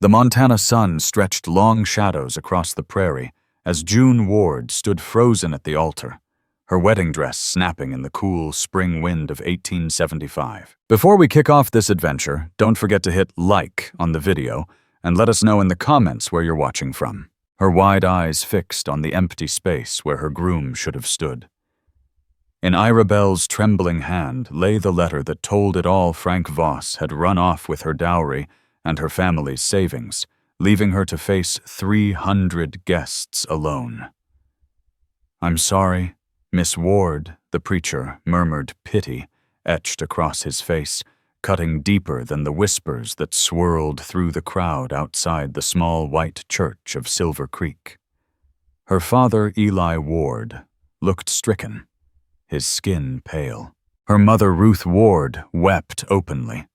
The Montana sun stretched long shadows across the prairie as June Ward stood frozen at the altar, her wedding dress snapping in the cool spring wind of 1875. Before we kick off this adventure, don't forget to hit like on the video and let us know in the comments where you're watching from. Her wide eyes fixed on the empty space where her groom should have stood. In Ira Bell's trembling hand lay the letter that told it all. Frank Voss had run off with her dowry and her family's savings, leaving her to face 300 guests alone. "I'm sorry, Miss Ward," the preacher murmured, pity etched across his face, cutting deeper than the whispers that swirled through the crowd outside the small white church of Silver Creek. Her father, Eli Ward, looked stricken, his skin pale. Her mother, Ruth Ward, wept openly.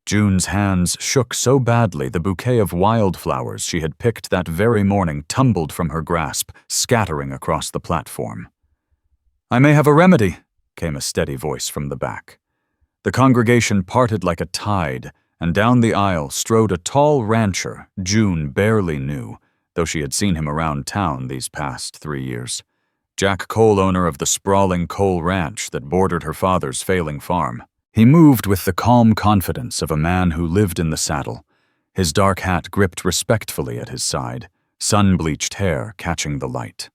June's hands shook so badly the bouquet of wildflowers she had picked that very morning tumbled from her grasp, scattering across the platform. "I may have a remedy," came a steady voice from the back. The congregation parted like a tide, and down the aisle strode a tall rancher June barely knew, though she had seen him around town these past 3 years. Jack Cole, owner of the sprawling coal ranch that bordered her father's failing farm. He moved with the calm confidence of a man who lived in the saddle, his dark hat gripped respectfully at his side, sun-bleached hair catching the light.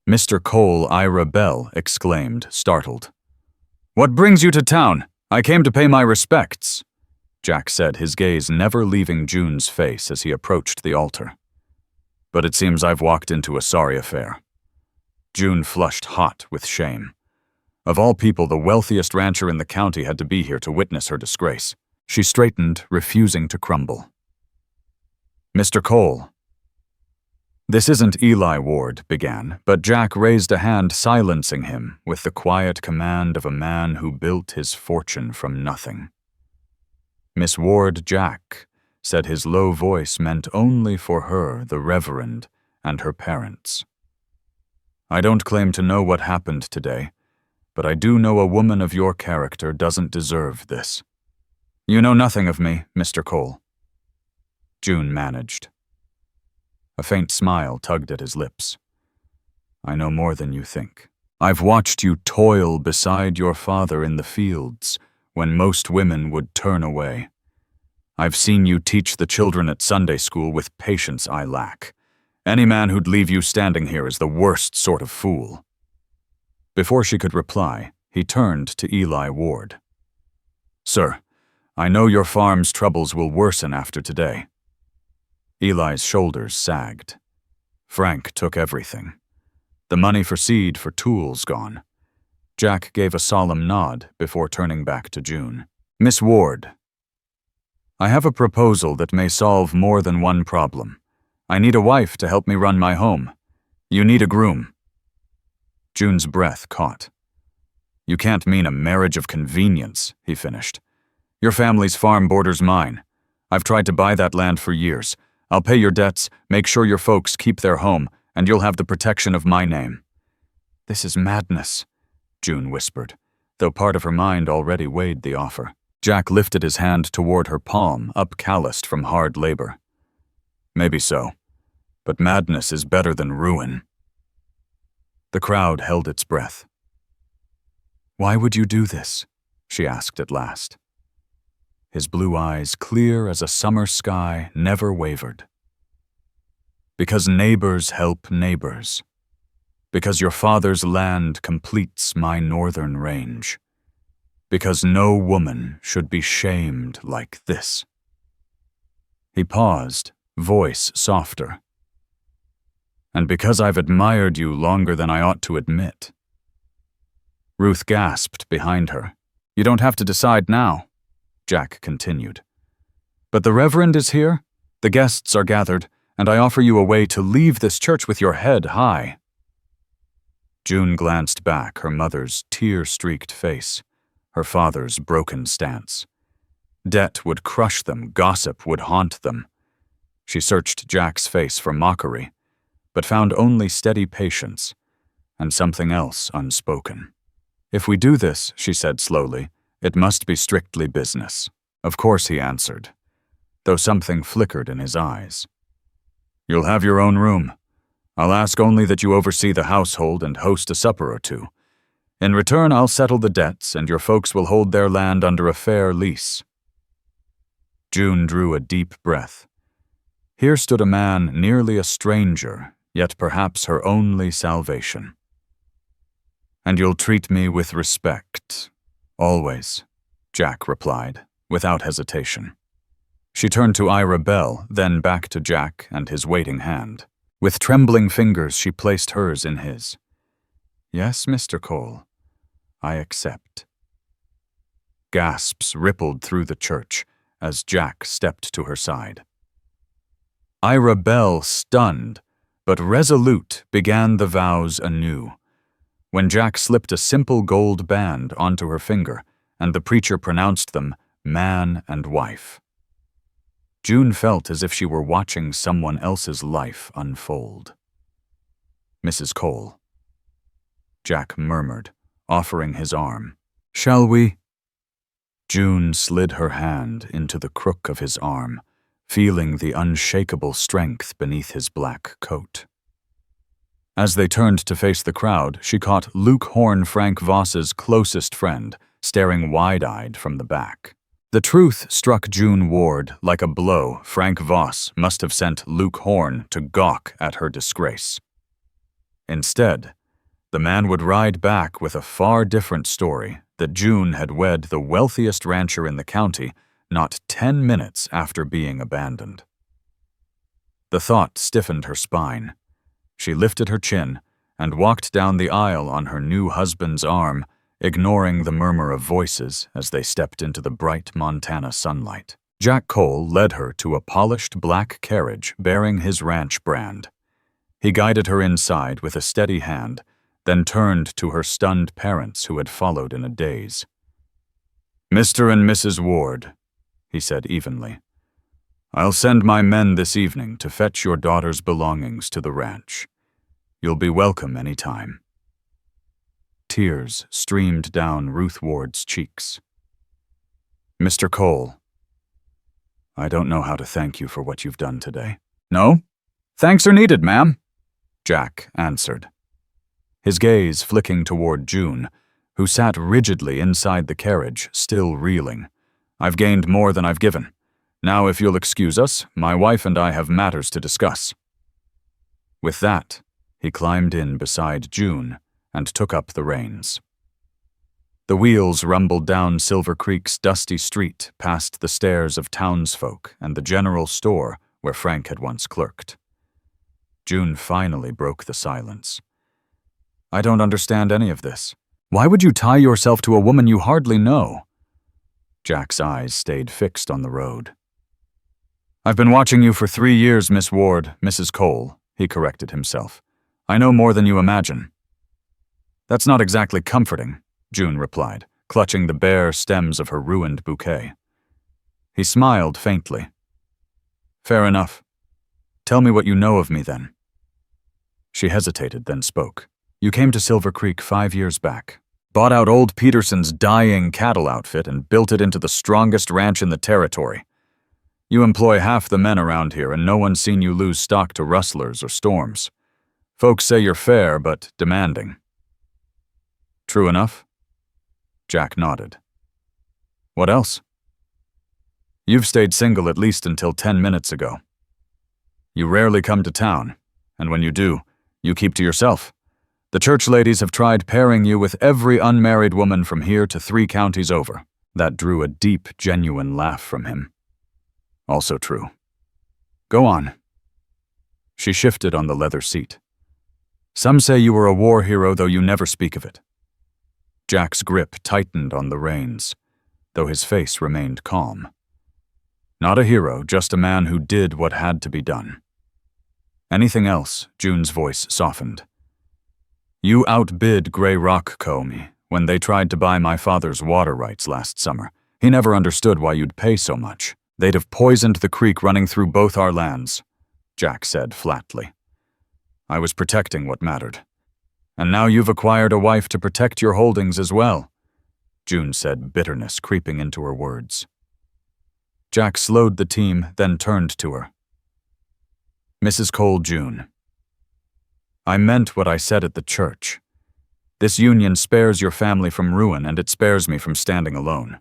"Mr. Cole," Ira Bell exclaimed, startled. "What brings you to town? I came to pay my respects," Jack said, his gaze never leaving June's face as he approached the altar. "But it seems I've walked into a sorry affair." June flushed hot with shame. Of all people, the wealthiest rancher in the county had to be here to witness her disgrace. She straightened, refusing to crumble. "Mr. Cole." "This isn't Eli Ward," began, but Jack raised a hand, silencing him with the quiet command of a man who built his fortune from nothing. "Miss Ward, Jack," said his low voice meant only for her, the Reverend, and her parents. "I don't claim to know what happened today, but I do know a woman of your character doesn't deserve this." "You know nothing of me, Mr. Cole." June managed. A faint smile tugged at his lips. "I know more than you think. I've watched you toil beside your father in the fields when most women would turn away. I've seen you teach the children at Sunday school with patience I lack. Any man who'd leave you standing here is the worst sort of fool." Before she could reply, he turned to Eli Ward. "Sir, I know your farm's troubles will worsen after today." Eli's shoulders sagged. Frank took everything. The money for seed, for tools gone. Jack gave a solemn nod before turning back to June. "Miss Ward, I have a proposal that may solve more than one problem. I need a wife to help me run my home. You need a groom." June's breath caught. "You can't mean a marriage of convenience," he finished. "Your family's farm borders mine. I've tried to buy that land for years. I'll pay your debts, make sure your folks keep their home, and you'll have the protection of my name." "This is madness," June whispered, though part of her mind already weighed the offer. Jack lifted his hand toward her palm, up-calloused from hard labor. "Maybe so, but madness is better than ruin." The crowd held its breath. "Why would you do this?" she asked at last. His blue eyes, clear as a summer sky, never wavered. "Because neighbors help neighbors. Because your father's land completes my northern range. Because no woman should be shamed like this." He paused, voice softer. "And because I've admired you longer than I ought to admit." Ruth gasped behind her. "You don't have to decide now," Jack continued. "But the Reverend is here, the guests are gathered, and I offer you a way to leave this church with your head high." June glanced back, her mother's tear-streaked face, her father's broken stance. Debt would crush them, gossip would haunt them. She searched Jack's face for mockery, but found only steady patience, and something else unspoken. "If we do this," she said slowly, "it must be strictly business." "Of course," he answered. though something flickered in his eyes. "You'll have your own room. I'll ask only that you oversee the household and host a supper or two. In return, I'll settle the debts, and your folks will hold their land under a fair lease." June drew a deep breath. Here stood a man nearly a stranger, yet perhaps her only salvation. "And you'll treat me with respect. Always," Jack replied, without hesitation. She turned to Ira Bell, then back to Jack and his waiting hand. With trembling fingers, she placed hers in his. "Yes, Mr. Cole, I accept." Gasps rippled through the church as Jack stepped to her side. Ira Bell, stunned, but resolute, began the vows anew. When Jack slipped a simple gold band onto her finger, and the preacher pronounced them man and wife, June felt as if she were watching someone else's life unfold. "Mrs. Cole," Jack murmured, offering his arm. "Shall we?" June slid her hand into the crook of his arm, feeling the unshakable strength beneath his black coat. As they turned to face the crowd, she caught lukewarm Frank Voss's closest friend, staring wide-eyed from the back. The truth struck June Ward like a blow. Frank Voss must have sent Luke Horn to gawk at her disgrace. Instead, the man would ride back with a far different story that June had wed the wealthiest rancher in the county not 10 minutes after being abandoned. The thought stiffened her spine. She lifted her chin and walked down the aisle on her new husband's arm, ignoring the murmur of voices as they stepped into the bright Montana sunlight. Jack Cole led her to a polished black carriage bearing his ranch brand. He guided her inside with a steady hand, then turned to her stunned parents who had followed in a daze. "Mr. and Mrs. Ward," he said evenly, "I'll send my men this evening to fetch your daughter's belongings to the ranch. You'll be welcome any time." Tears streamed down Ruth Ward's cheeks. "Mr. Cole, I don't know how to thank you for what you've done today." "No? Thanks are needed, ma'am," Jack answered, his gaze flicking toward June, who sat rigidly inside the carriage, still reeling. "I've gained more than I've given. Now, if you'll excuse us, my wife and I have matters to discuss." With that, he climbed in beside June and took up the reins. The wheels rumbled down Silver Creek's dusty street past the stares of townsfolk and the general store where Frank had once clerked. June finally broke the silence. "I don't understand any of this. Why would you tie yourself to a woman you hardly know?" Jack's eyes stayed fixed on the road. "I've been watching you for 3 years, Miss Ward, Mrs. Cole," he corrected himself. "I know more than you imagine." "That's not exactly comforting," June replied, clutching the bare stems of her ruined bouquet. He smiled faintly. "Fair enough. Tell me what you know of me, then." She hesitated, then spoke. "You came to Silver Creek 5 years back, bought out old Peterson's dying cattle outfit and built it into the strongest ranch in the territory. You employ half the men around here, and no one's seen you lose stock to rustlers or storms. Folks say you're fair, but demanding." "True enough?" Jack nodded. "What else?" "You've stayed single at least until 10 minutes ago. You rarely come to town, and when you do, you keep to yourself. The church ladies have tried pairing you with every unmarried woman from here to 3 counties over." That drew a deep, genuine laugh from him. "Also true. Go on." She shifted on the leather seat. "Some say you were a war hero, though you never speak of it." Jack's grip tightened on the reins, though his face remained calm. "Not a hero, just a man who did what had to be done." "Anything else?" June's voice softened. "You outbid Grey Rock Co. me when they tried to buy my father's water rights last summer. He never understood why you'd pay so much. They'd have poisoned the creek running through both our lands," Jack said flatly. "I was protecting what mattered. And now you've acquired a wife to protect your holdings as well," June said, bitterness creeping into her words. Jack slowed the team, then turned to her. Mrs. Cole June. I meant what I said at the church. This union spares your family from ruin, and it spares me from standing alone.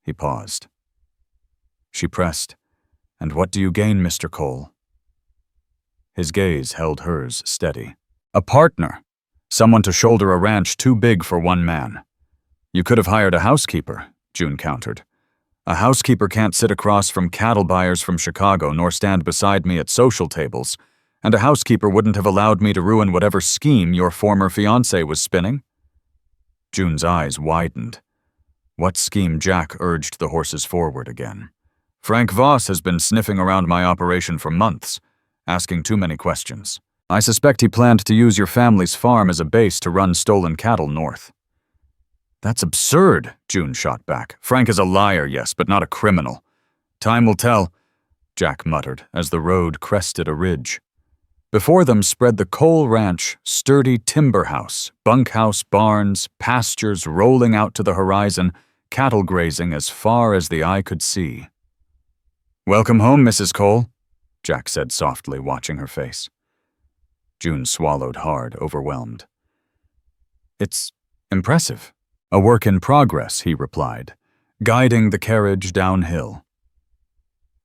He paused. She pressed, And what do you gain, Mr. Cole? His gaze held hers steady. A partner. Someone to shoulder a ranch too big for one man. You could have hired a housekeeper, June countered. A housekeeper can't sit across from cattle buyers from Chicago nor stand beside me at social tables, and a housekeeper wouldn't have allowed me to ruin whatever scheme your former fiancé was spinning. June's eyes widened. What scheme? Jack urged the horses forward again. Frank Voss has been sniffing around my operation for months, asking too many questions. I suspect he planned to use your family's farm as a base to run stolen cattle north. That's absurd, June shot back. Frank is a liar, yes, but not a criminal. Time will tell, Jack muttered as the road crested a ridge. Before them spread the Cole Ranch, sturdy timber house, bunkhouse barns, pastures rolling out to the horizon, cattle grazing as far as the eye could see. Welcome home, Mrs. Cole, Jack said softly, watching her face. June swallowed hard, overwhelmed. It's impressive. A work in progress, he replied, guiding the carriage downhill.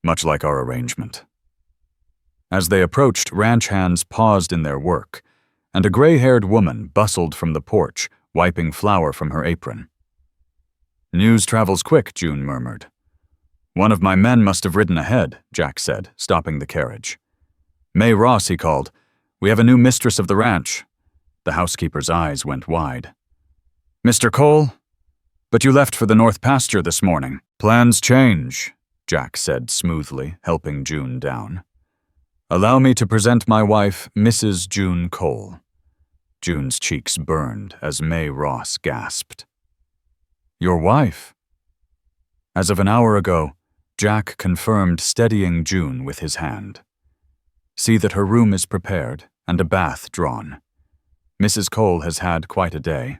Much like our arrangement. As they approached, ranch hands paused in their work, and a gray-haired woman bustled from the porch, wiping flour from her apron. News travels quick, June murmured. One of my men must have ridden ahead, Jack said, stopping the carriage. May Ross, he called. We have a new mistress of the ranch. The housekeeper's eyes went wide. Mr. Cole? But you left for the north pasture this morning. Plans change, Jack said smoothly, helping June down. Allow me to present my wife, Mrs. June Cole. June's cheeks burned as May Ross gasped. Your wife? As of an hour ago, Jack confirmed, steadying June with his hand. See that her room is prepared and a bath drawn. Mrs. Cole has had quite a day.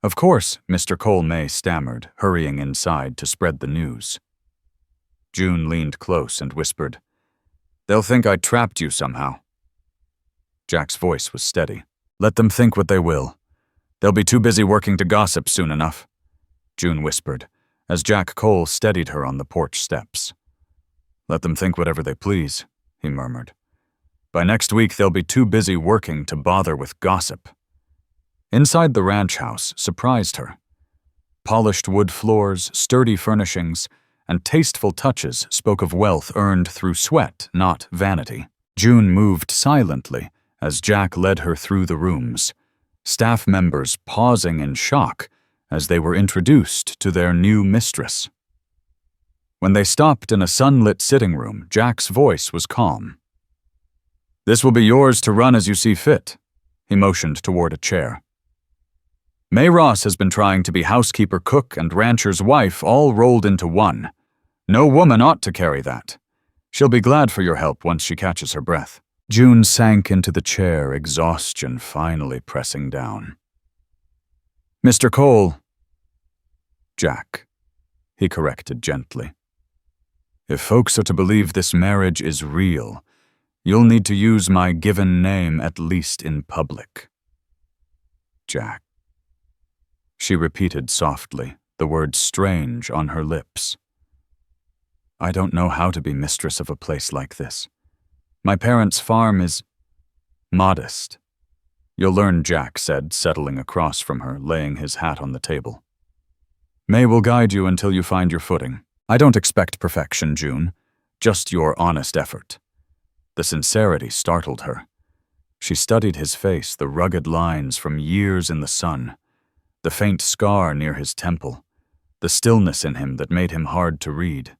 Of course, Mr. Cole May stammered, hurrying inside to spread the news. June leaned close and whispered, They'll think I trapped you somehow. Jack's voice was steady. Let them think what they will. They'll be too busy working to gossip soon enough, June whispered, as Jack Cole steadied her on the porch steps. Let them think whatever they please, he murmured. By next week they'll be too busy working to bother with gossip. Inside the ranch house surprised her. Polished wood floors, sturdy furnishings, and tasteful touches spoke of wealth earned through sweat, not vanity. June moved silently as Jack led her through the rooms, staff members pausing in shock as they were introduced to their new mistress. When they stopped in a sunlit sitting room, Jack's voice was calm. This will be yours to run as you see fit, he motioned toward a chair. May Ross has been trying to be housekeeper, cook, and rancher's wife all rolled into one. No woman ought to carry that. She'll be glad for your help once she catches her breath. June sank into the chair, exhaustion finally pressing down. Mr. Cole. Jack, he corrected gently. If folks are to believe this marriage is real, you'll need to use my given name at least in public. Jack. She repeated softly, the word strange on her lips. I don't know how to be mistress of a place like this. My parents' farm is modest. You'll learn, Jack said, settling across from her, laying his hat on the table. May will guide you until you find your footing. I don't expect perfection, June, just your honest effort. The sincerity startled her. She studied his face, the rugged lines from years in the sun, the faint scar near his temple, the stillness in him that made him hard to read.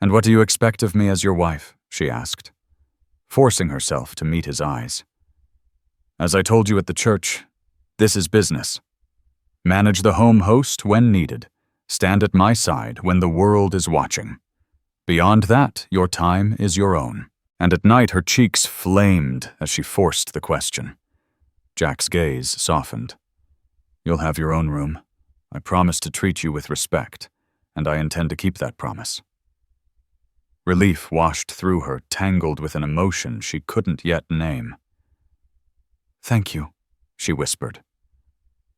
And what do you expect of me as your wife? She asked, forcing herself to meet his eyes. As I told you at the church, this is business. Manage the home host when needed. Stand at my side when the world is watching. Beyond that, your time is your own. And at night her cheeks flamed as she forced the question. Jack's gaze softened. You'll have your own room. I promise to treat you with respect. and I intend to keep that promise." Relief washed through her, tangled with an emotion she couldn't yet name. "Thank you," she whispered.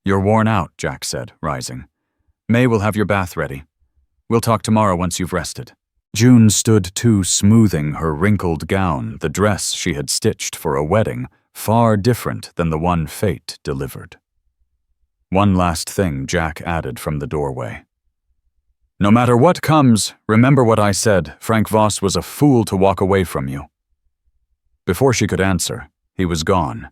"You're worn out," Jack said, rising. "May will have your bath ready. We'll talk tomorrow once you've rested." June stood too, smoothing her wrinkled gown, the dress she had stitched for a wedding, far different than the one fate delivered. One last thing Jack added from the doorway. "No matter what comes, remember what I said. Frank Voss was a fool to walk away from you." Before she could answer, he was gone,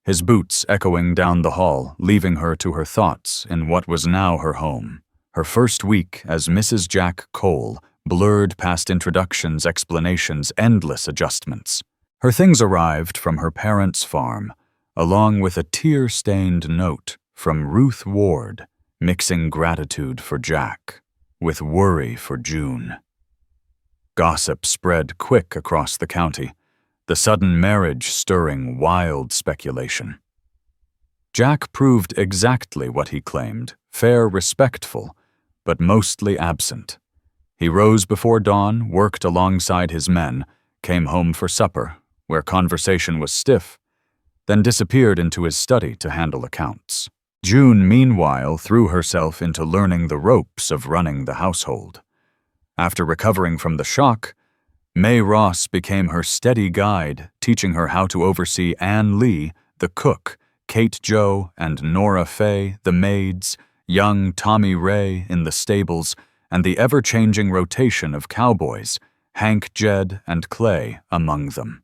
his boots echoing down the hall, leaving her to her thoughts in what was now her home. Her first week as Mrs. Jack Cole, blurred past introductions, explanations, endless adjustments. Her things arrived from her parents' farm, along with a tear-stained note from Ruth Ward, mixing gratitude for Jack with worry for June. Gossip spread quick across the county, the sudden marriage stirring wild speculation. Jack proved exactly what he claimed, fair, respectful, but mostly absent. He rose before dawn, worked alongside his men, came home for supper, where conversation was stiff, then disappeared into his study to handle accounts. June, meanwhile, threw herself into learning the ropes of running the household. After recovering from the shock, May Ross became her steady guide, teaching her how to oversee Ann Lee, the cook, Kate Jo and Nora Fay, the maids, young Tommy Ray in the stables, and the ever-changing rotation of cowboys, Hank Jed and Clay among them.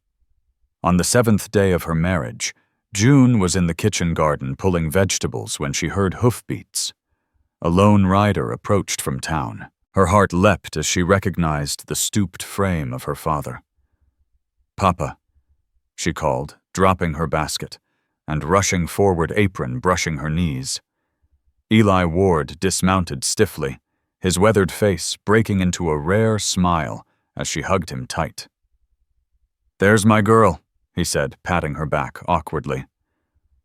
On the 7th day of her marriage, June was in the kitchen garden pulling vegetables when she heard hoofbeats. A lone rider approached from town. Her heart leapt as she recognized the stooped frame of her father. "Papa," she called, dropping her basket, and rushing forward, apron brushing her knees. Eli Ward dismounted stiffly, his weathered face breaking into a rare smile as she hugged him tight. "There's my girl," he said, patting her back awkwardly.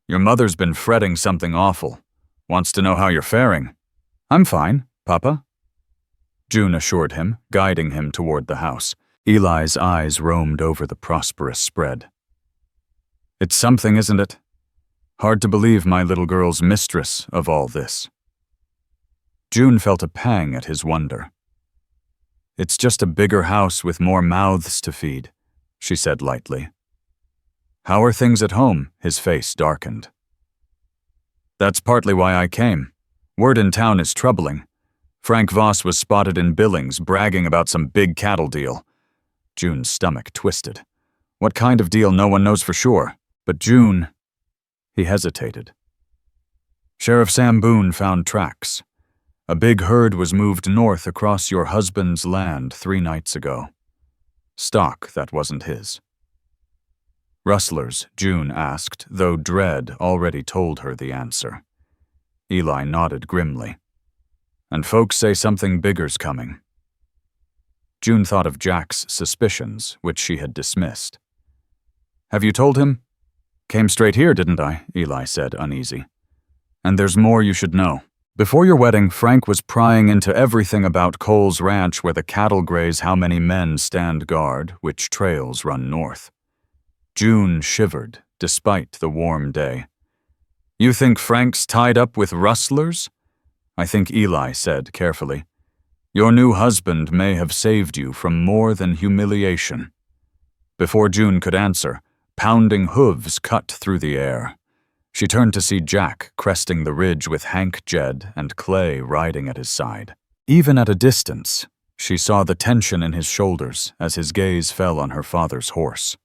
"Your mother's been fretting something awful. Wants to know how you're faring." "I'm fine, Papa," June assured him, guiding him toward the house. Eli's eyes roamed over the prosperous spread. "It's something, isn't it? Hard to believe my little girl's mistress of all this." June felt a pang at his wonder. "It's just a bigger house with more mouths to feed," she said lightly. "How are things at home?" His face darkened. "That's partly why I came. Word in town is troubling. Frank Voss was spotted in Billings bragging about some big cattle deal." June's stomach twisted. "What kind of deal, no one knows for sure. But June—" He hesitated. "Sheriff Sam Boone found tracks. A big herd was moved north across your husband's land 3 nights ago. Stock that wasn't his." "Rustlers?" June asked, though dread already told her the answer. Eli nodded grimly. "And folks say something bigger's coming." June thought of Jack's suspicions, which she had dismissed. "Have you told him?" "Came straight here, didn't I?" Eli said, uneasy. "And there's more you should know. Before your wedding, Frank was prying into everything about Cole's ranch, where the cattle graze, how many men stand guard, which trails run north." June shivered, despite the warm day. "You think Frank's tied up with rustlers?" "I think," Eli said carefully, "your new husband may have saved you from more than humiliation." Before June could answer, pounding hooves cut through the air. She turned to see Jack cresting the ridge with Hank Jed and Clay riding at his side. Even at a distance, she saw the tension in his shoulders as his gaze fell on her father's horse.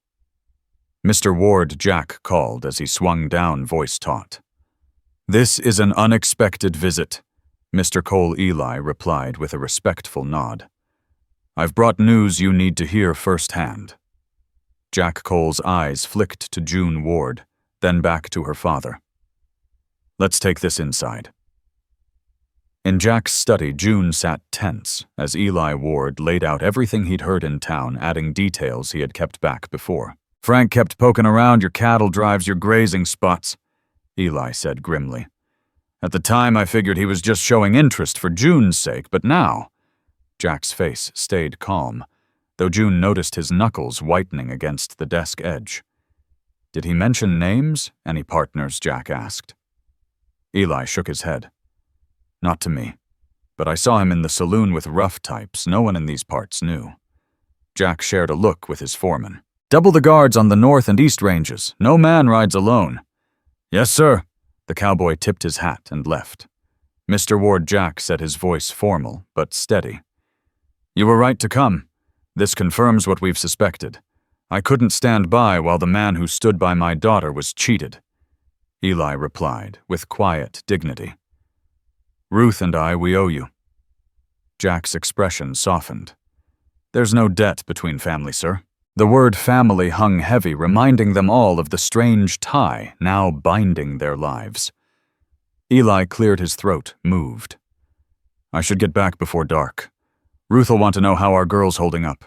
"Mr. Ward," Jack called as he swung down, voice taut. "This is an unexpected visit," Mr. Cole Eli replied with a respectful nod. "I've brought news you need to hear firsthand." Jack Cole's eyes flicked to June Ward, then back to her father. "Let's take this inside." In Jack's study, June sat tense as Eli Ward laid out everything he'd heard in town, adding details he had kept back before. "Frank kept poking around your cattle drives, your grazing spots," Eli said grimly. At the time, I figured he was just showing interest for June's sake, but now—" Jack's face stayed calm, though June noticed his knuckles whitening against the desk edge. "Did he mention names? Any partners?" Jack asked. Eli shook his head. "Not to me, but I saw him in the saloon with rough types. No one in these parts knew." Jack shared a look with his foreman. "Double the guards on the north and east ranges. No man rides alone." "Yes, sir." The cowboy tipped his hat and left. Mr. Ward Jack said, his voice formal but steady. "You were right to come. This confirms what we've suspected. I couldn't stand by while the man who stood by my daughter was cheated." Eli replied with quiet dignity. "Ruth and I, we owe you." Jack's expression softened. "There's no debt between family, sir." The word family hung heavy, reminding them all of the strange tie now binding their lives. Eli cleared his throat, moved. "I should get back before dark. Ruth'll want to know how our girl's holding up."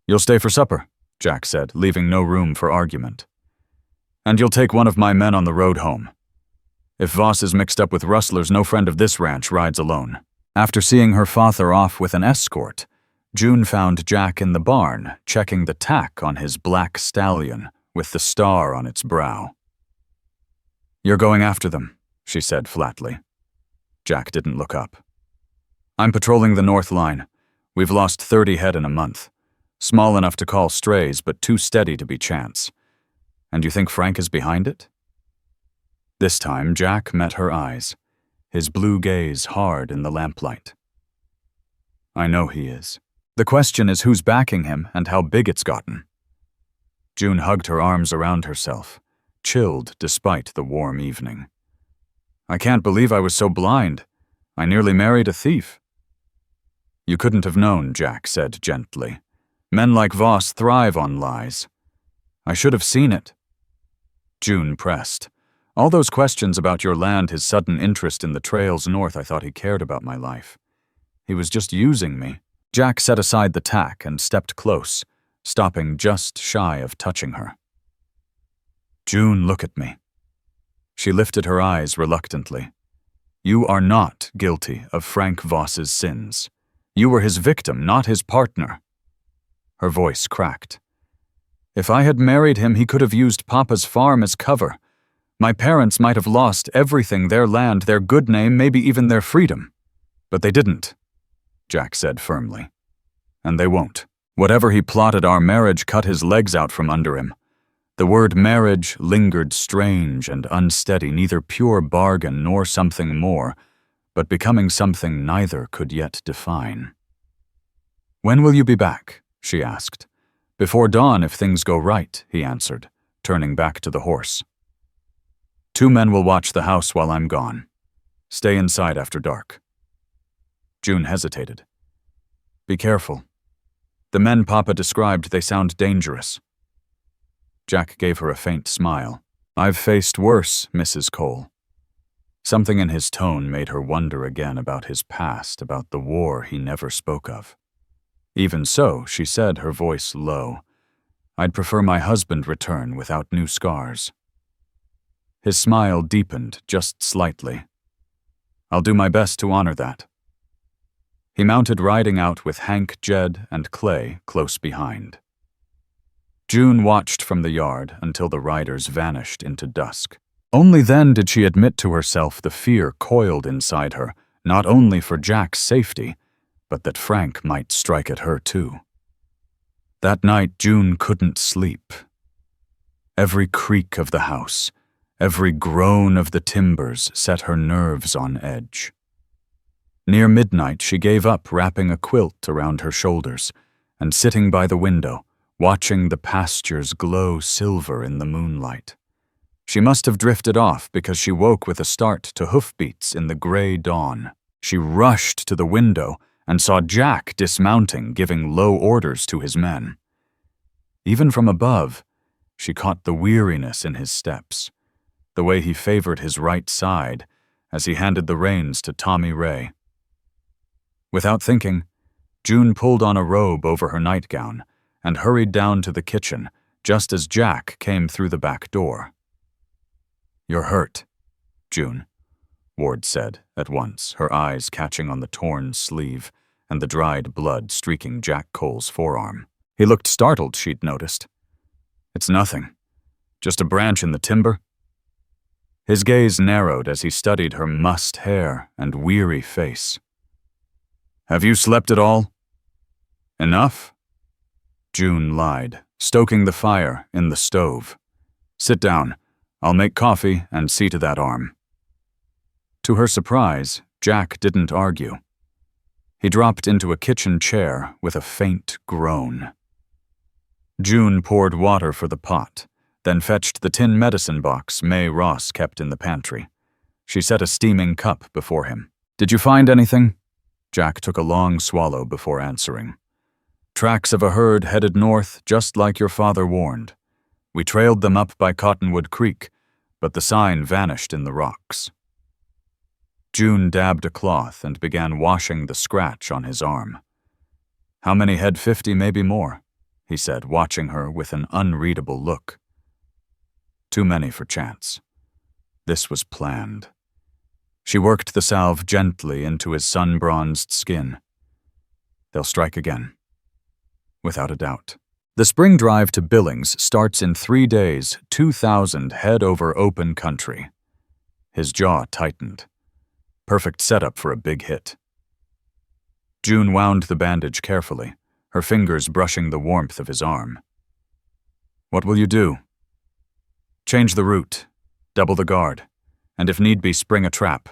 "You'll stay for supper," Jack said, leaving no room for argument. "And you'll take one of my men on the road home. If Voss is mixed up with rustlers, no friend of this ranch rides alone." After seeing her father off with an escort, June found Jack in the barn, checking the tack on his black stallion with the star on its brow. "You're going after them," she said flatly. Jack didn't look up. "I'm patrolling the north line. We've lost 30 head in a month. Small enough to call strays, but too steady to be chance. And you think Frank is behind it?" This time, Jack met her eyes, his blue gaze hard in the lamplight. "I know he is. The question is who's backing him and how big it's gotten." June hugged her arms around herself, chilled despite the warm evening. "I can't believe I was so blind. I nearly married a thief." "You couldn't have known," Jack said gently. "Men like Voss thrive on lies. I should have seen it." June pressed. "All those questions about your land, his sudden interest in the trails north, I thought he cared about my life. He was just using me." Jack set aside the tack and stepped close, stopping just shy of touching her. "June, look at me." She lifted her eyes reluctantly. "You are not guilty of Frank Voss's sins. You were his victim, not his partner." Her voice cracked. "If I had married him, he could have used Papa's farm as cover. My parents might have lost everything, their land, their good name, maybe even their freedom. But they didn't," Jack said firmly. "And they won't. Whatever he plotted, our marriage cut his legs out from under him. The word marriage lingered strange and unsteady, neither pure bargain nor something more, but becoming something neither could yet define." "When will you be back?" she asked. "Before dawn if things go right," he answered, turning back to the horse. "2 men will watch the house while I'm gone. Stay inside after dark." June hesitated. "Be careful. The men Papa described, they sound dangerous." Jack gave her a faint smile. "I've faced worse, Mrs. Cole." Something in his tone made her wonder again about his past, about the war he never spoke of. "Even so," she said, her voice low, "I'd prefer my husband return without new scars." His smile deepened just slightly. "I'll do my best to honor that." He mounted, riding out with Hank, Jed, and Clay close behind. June watched from the yard until the riders vanished into dusk. Only then did she admit to herself the fear coiled inside her, not only for Jack's safety, but that Frank might strike at her too. That night, June couldn't sleep. Every creak of the house, every groan of the timbers set her nerves on edge. Near midnight, she gave up wrapping a quilt around her shoulders and sitting by the window, watching the pastures glow silver in the moonlight. She must have drifted off because she woke with a start to hoofbeats in the gray dawn. She rushed to the window and saw Jack dismounting, giving low orders to his men. Even from above, she caught the weariness in his steps, the way he favored his right side as he handed the reins to Tommy Ray. Without thinking, June pulled on a robe over her nightgown and hurried down to the kitchen just as Jack came through the back door. "You're hurt, June. Ward said, at once, her eyes catching on the torn sleeve and the dried blood streaking Jack Cole's forearm. He looked startled, she'd noticed. It's nothing. Just a branch in the timber. His gaze narrowed as he studied her mussed hair and weary face. Have you slept at all? Enough? June lied, stoking the fire in the stove. Sit down. I'll make coffee and see to that arm. To her surprise, Jack didn't argue. He dropped into a kitchen chair with a faint groan. June poured water for the pot, then fetched the tin medicine box May Ross kept in the pantry. She set a steaming cup before him. Did you find anything? Jack took a long swallow before answering. Tracks of a herd headed north, just like your father warned. We trailed them up by Cottonwood Creek, but the sign vanished in the rocks. June dabbed a cloth and began washing the scratch on his arm. How many head? 50, maybe more, he said, watching her with an unreadable look. Too many for chance. This was planned. She worked the salve gently into his sun-bronzed skin. They'll strike again. Without a doubt. The spring drive to Billings starts in 3 days, 2,000 head over open country. His jaw tightened. Perfect setup for a big hit. June wound the bandage carefully, her fingers brushing the warmth of his arm. What will you do? Change the route, double the guard, and if need be, spring a trap.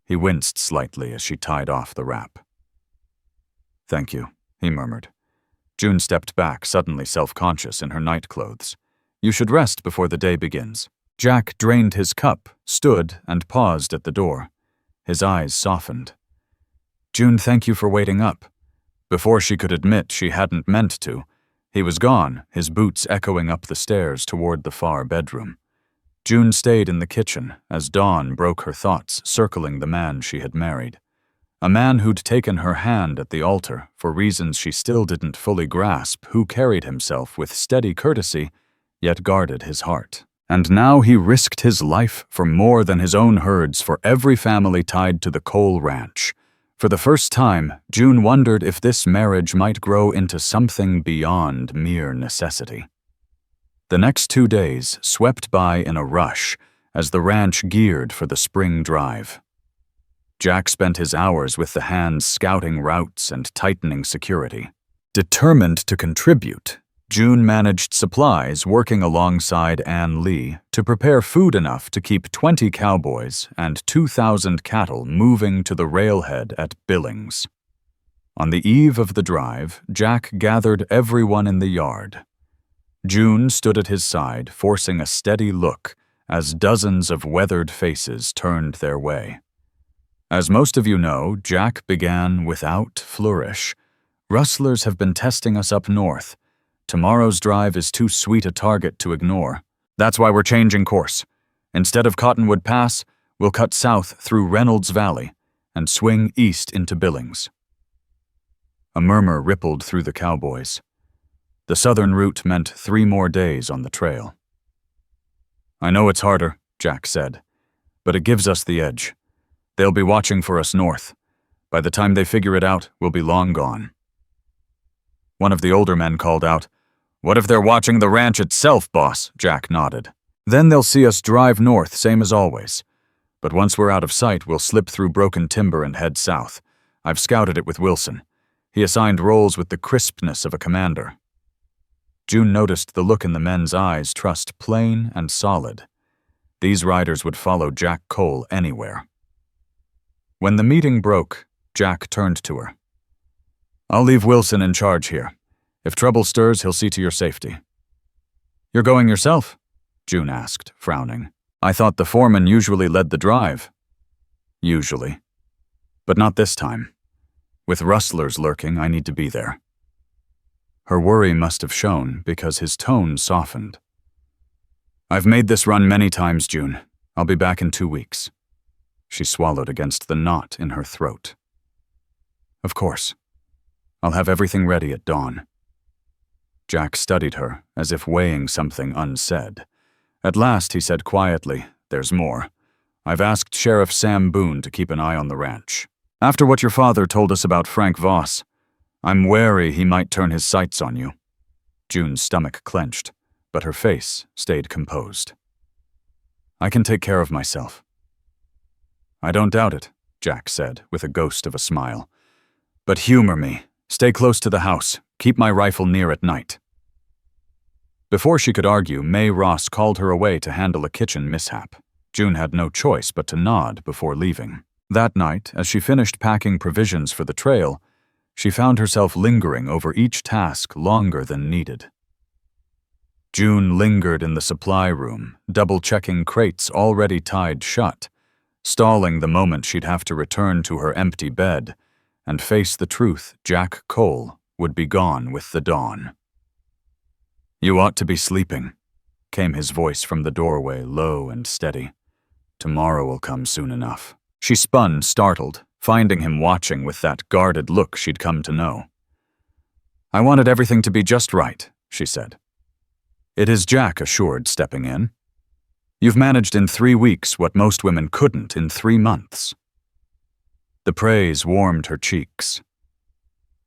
He winced slightly as she tied off the wrap. Thank you, he murmured. June stepped back, suddenly self-conscious in her nightclothes. You should rest before the day begins. Jack drained his cup, stood, and paused at the door. His eyes softened. June, thank you for waiting up. Before she could admit she hadn't meant to, he was gone, his boots echoing up the stairs toward the far bedroom. June stayed in the kitchen as dawn broke her thoughts, circling the man she had married. A man who'd taken her hand at the altar for reasons she still didn't fully grasp, who carried himself with steady courtesy, yet guarded his heart. And now he risked his life for more than his own herds, for every family tied to the Cole ranch. For the first time, June wondered if this marriage might grow into something beyond mere necessity. The next 2 days swept by in a rush as the ranch geared for the spring drive. Jack spent his hours with the hands scouting routes and tightening security. Determined to contribute, June managed supplies, working alongside Ann Lee to prepare food enough to keep 20 cowboys and 2,000 cattle moving to the railhead at Billings. On the eve of the drive, Jack gathered everyone in the yard. June stood at his side, forcing a steady look as dozens of weathered faces turned their way. As most of you know, Jack began without flourish. Rustlers have been testing us up north. Tomorrow's drive is too sweet a target to ignore. That's why we're changing course. Instead of Cottonwood Pass, we'll cut south through Reynolds Valley and swing east into Billings. A murmur rippled through the cowboys. The southern route meant 3 more days on the trail. I know it's harder, Jack said, but it gives us the edge. They'll be watching for us north. By the time they figure it out, we'll be long gone. One of the older men called out, "What if they're watching the ranch itself, boss?" Jack nodded. Then they'll see us drive north, same as always. But once we're out of sight, we'll slip through broken timber and head south. I've scouted it with Wilson. He assigned roles with the crispness of a commander. June noticed the look in the men's eyes, trust plain and solid. These riders would follow Jack Cole anywhere. When the meeting broke, Jack turned to her. I'll leave Wilson in charge here. If trouble stirs, he'll see to your safety. You're going yourself? June asked, frowning. I thought the foreman usually led the drive. Usually. But not this time. With rustlers lurking, I need to be there. Her worry must have shown because his tone softened. I've made this run many times, June. I'll be back in 2 weeks. She swallowed against the knot in her throat. Of course. I'll have everything ready at dawn. Jack studied her, as if weighing something unsaid. At last he said quietly, There's more. I've asked Sheriff Sam Boone to keep an eye on the ranch. After what your father told us about Frank Voss, I'm wary he might turn his sights on you." June's stomach clenched, but her face stayed composed. "I can take care of myself." "I don't doubt it," Jack said, with a ghost of a smile. "But humor me. Stay close to the house. Keep my rifle near at night." Before she could argue, May Ross called her away to handle a kitchen mishap. June had no choice but to nod before leaving. That night, as she finished packing provisions for the trail, she found herself lingering over each task longer than needed. June lingered in the supply room, double-checking crates already tied shut, stalling the moment she'd have to return to her empty bed and face the truth Jack Cole would be gone with the dawn. "You ought to be sleeping," came his voice from the doorway, low and steady. "Tomorrow will come soon enough." She spun, startled, finding him watching with that guarded look she'd come to know. "I wanted everything to be just right," she said. "It is Jack," assured, stepping in. "You've managed in 3 weeks what most women couldn't in 3 months." The praise warmed her cheeks.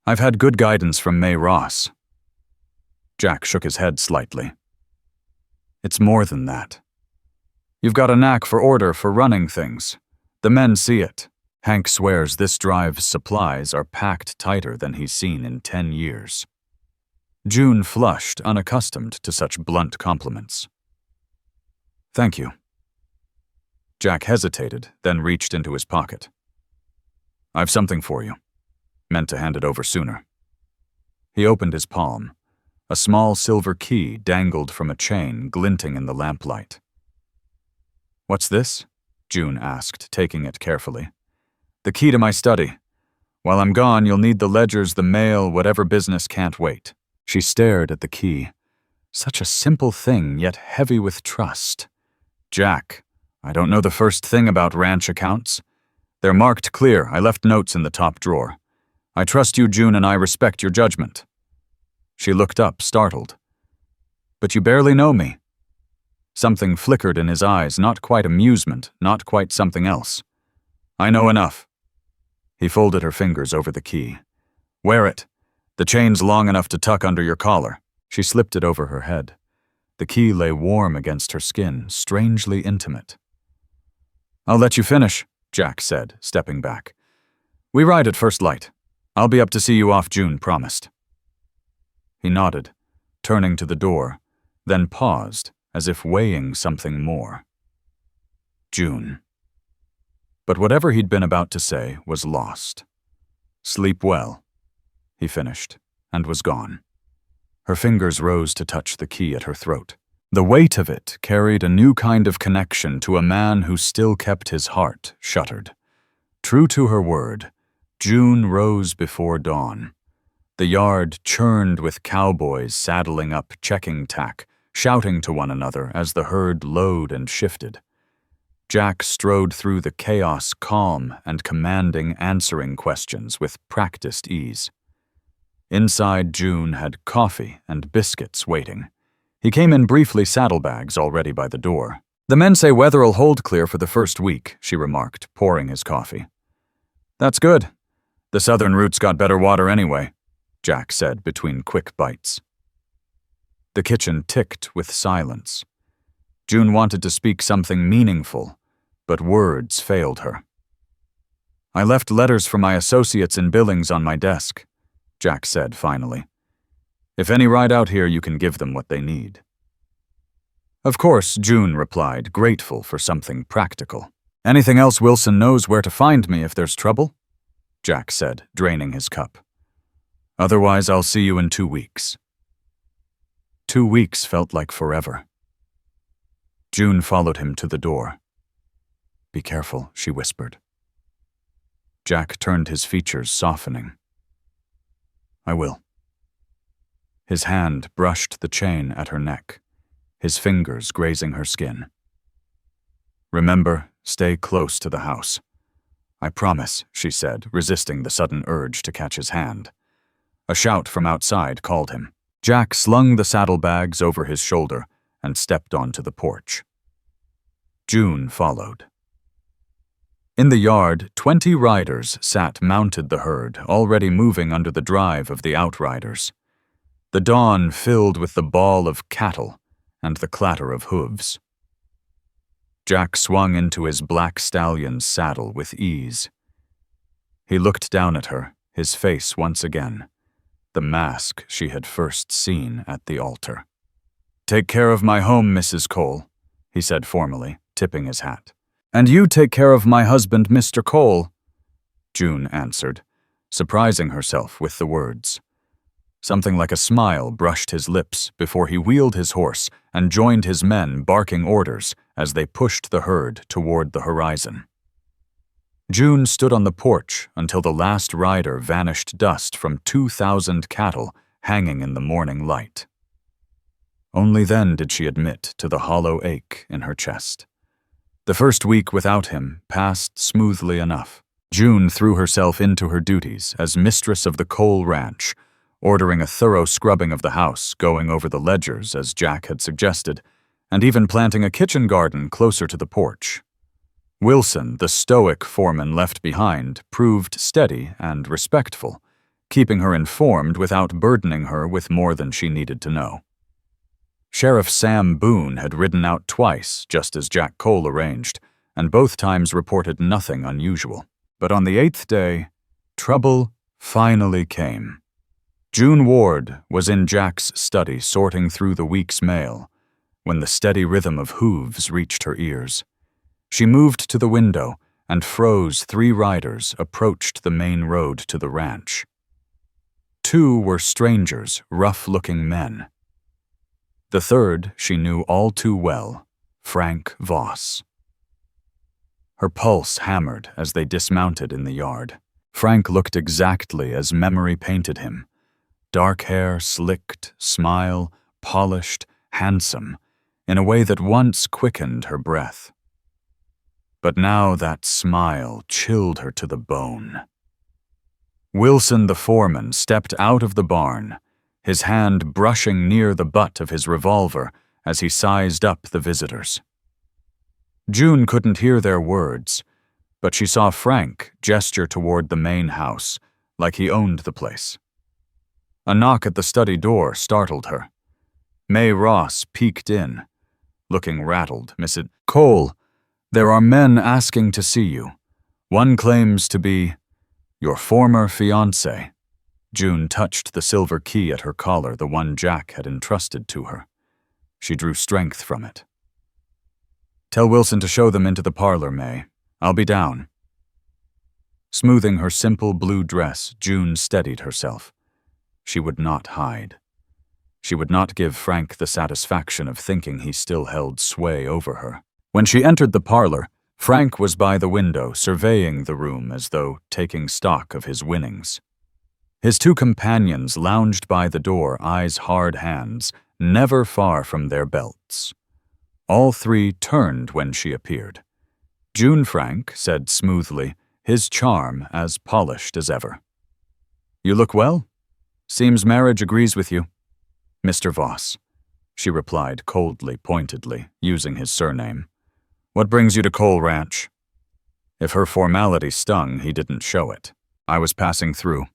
"I've had good guidance from May Ross." Jack shook his head slightly. "It's more than that. You've got a knack for order, for running things. The men see it. Hank swears this drive's supplies are packed tighter than he's seen in 10 years. June flushed, unaccustomed to such blunt compliments. "Thank you." Jack hesitated, then reached into his pocket. "I've something for you. Meant to hand it over sooner." He opened his palm. A small silver key dangled from a chain, glinting in the lamplight. "What's this?" June asked, taking it carefully. "The key to my study. While I'm gone, you'll need the ledgers, the mail, whatever business can't wait." She stared at the key. Such a simple thing, yet heavy with trust. "Jack, I don't know the first thing about ranch accounts. They're marked clear. I left notes in the top drawer. I trust you, June, and I respect your judgment." She looked up, startled. "But you barely know me." Something flickered in his eyes, not quite amusement, not quite something else. "I know enough." He folded her fingers over the key. "Wear it. The chain's long enough to tuck under your collar." She slipped it over her head. The key lay warm against her skin, strangely intimate. "I'll let you finish," Jack said, stepping back. "We ride at first light. I'll be up to see you off, June promised." He nodded, turning to the door, then paused, as if weighing something more. June. But whatever he'd been about to say was lost. "Sleep well," he finished, and was gone. Her fingers rose to touch the key at her throat. The weight of it carried a new kind of connection to a man who still kept his heart shuttered. True to her word, June rose before dawn. The yard churned with cowboys saddling up checking tack, shouting to one another as the herd lowed and shifted. Jack strode through the chaos calm and commanding, answering questions with practiced ease. Inside, June had coffee and biscuits waiting. He came in briefly, saddlebags already by the door. "The men say weather'll hold clear for the first week," she remarked, pouring his coffee. "That's good. The southern route's got better water anyway," Jack said between quick bites. The kitchen ticked with silence. June wanted to speak something meaningful, but words failed her. "I left letters from my associates in Billings on my desk," Jack said finally. "If any ride out here, you can give them what they need." "Of course," June replied, grateful for something practical. "Anything else, Wilson knows where to find me if there's trouble," Jack said, draining his cup. "Otherwise, I'll see you in 2 weeks." 2 weeks felt like forever. June followed him to the door. "Be careful," she whispered. Jack turned, his features softening. "I will." His hand brushed the chain at her neck, his fingers grazing her skin. "Remember, stay close to the house." "I promise," she said, resisting the sudden urge to catch his hand. A shout from outside called him. Jack slung the saddlebags over his shoulder and stepped onto the porch. June followed. In the yard, 20 riders sat mounted the herd, already moving under the drive of the outriders. The dawn filled with the bawl of cattle and the clatter of hooves. Jack swung into his black stallion's saddle with ease. He looked down at her, his face once again, the mask she had first seen at the altar. "Take care of my home, Mrs. Cole," he said formally, tipping his hat. "And you take care of my husband, Mr. Cole," June answered, surprising herself with the words. Something like a smile brushed his lips before he wheeled his horse and joined his men barking orders as they pushed the herd toward the horizon. June stood on the porch until the last rider vanished dust from 2,000 cattle hanging in the morning light. Only then did she admit to the hollow ache in her chest. The first week without him passed smoothly enough. June threw herself into her duties as mistress of the Cole Ranch, ordering a thorough scrubbing of the house, going over the ledgers as Jack had suggested, and even planting a kitchen garden closer to the porch. Wilson, the stoic foreman left behind, proved steady and respectful, keeping her informed without burdening her with more than she needed to know. Sheriff Sam Boone had ridden out twice, just as Jack Cole arranged, and both times reported nothing unusual. But on the 8th day, trouble finally came. June Ward was in Jack's study sorting through the week's mail when the steady rhythm of hooves reached her ears. She moved to the window and froze 3 riders approached the main road to the ranch. 2 were strangers, rough-looking men. The third she knew all too well, Frank Voss. Her pulse hammered as they dismounted in the yard. Frank looked exactly as memory painted him. Dark hair, slicked, smile, polished, handsome, in a way that once quickened her breath. But now that smile chilled her to the bone. Wilson the foreman stepped out of the barn, his hand brushing near the butt of his revolver as he sized up the visitors. June couldn't hear their words, but she saw Frank gesture toward the main house, like he owned the place. A knock at the study door startled her. May Ross peeked in, looking rattled. "Mrs. Cole, there are men asking to see you. One claims to be your former fiancé." June touched the silver key at her collar, the one Jack had entrusted to her. She drew strength from it. "Tell Wilson to show them into the parlor, May. I'll be down." Smoothing her simple blue dress, June steadied herself. She would not hide. She would not give Frank the satisfaction of thinking he still held sway over her. When she entered the parlor, Frank was by the window, surveying the room as though taking stock of his winnings. His 2 companions lounged by the door, eyes hard hands, never far from their belts. All 3 turned when she appeared. June Frank said smoothly, his charm as polished as ever. "You look well. Seems marriage agrees with you." "Mr. Voss," she replied coldly, pointedly, using his surname. "What brings you to Cole Ranch?" If her formality stung, he didn't show it. "I was passing through.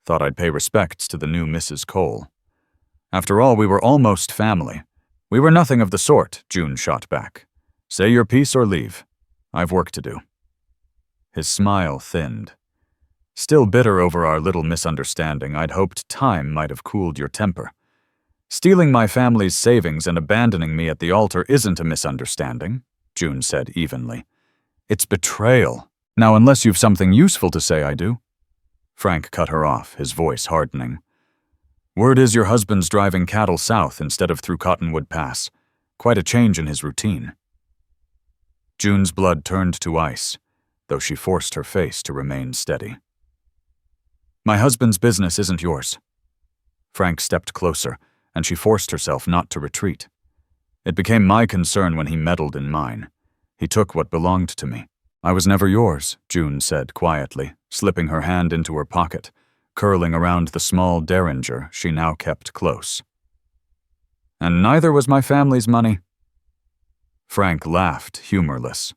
Thought I'd pay respects to the new Mrs. Cole. After all, we were almost family." "We were nothing of the sort," June shot back. "Say your piece or leave. I've work to do." His smile thinned. "Still bitter over our little misunderstanding, I'd hoped time might have cooled your temper. Stealing my family's savings and abandoning me at the altar isn't a misunderstanding," June said evenly. "It's betrayal. Now, unless you've something useful to say, I do." Frank cut her off, his voice hardening. "Word is your husband's driving cattle south instead of through Cottonwood Pass. Quite a change in his routine." June's blood turned to ice, though she forced her face to remain steady. "My husband's business isn't yours." Frank stepped closer, and she forced herself not to retreat. "It became my concern when he meddled in mine. He took what belonged to me." "I was never yours," June said quietly, slipping her hand into her pocket, curling around the small derringer she now kept close. "And neither was my family's money." Frank laughed, humorless.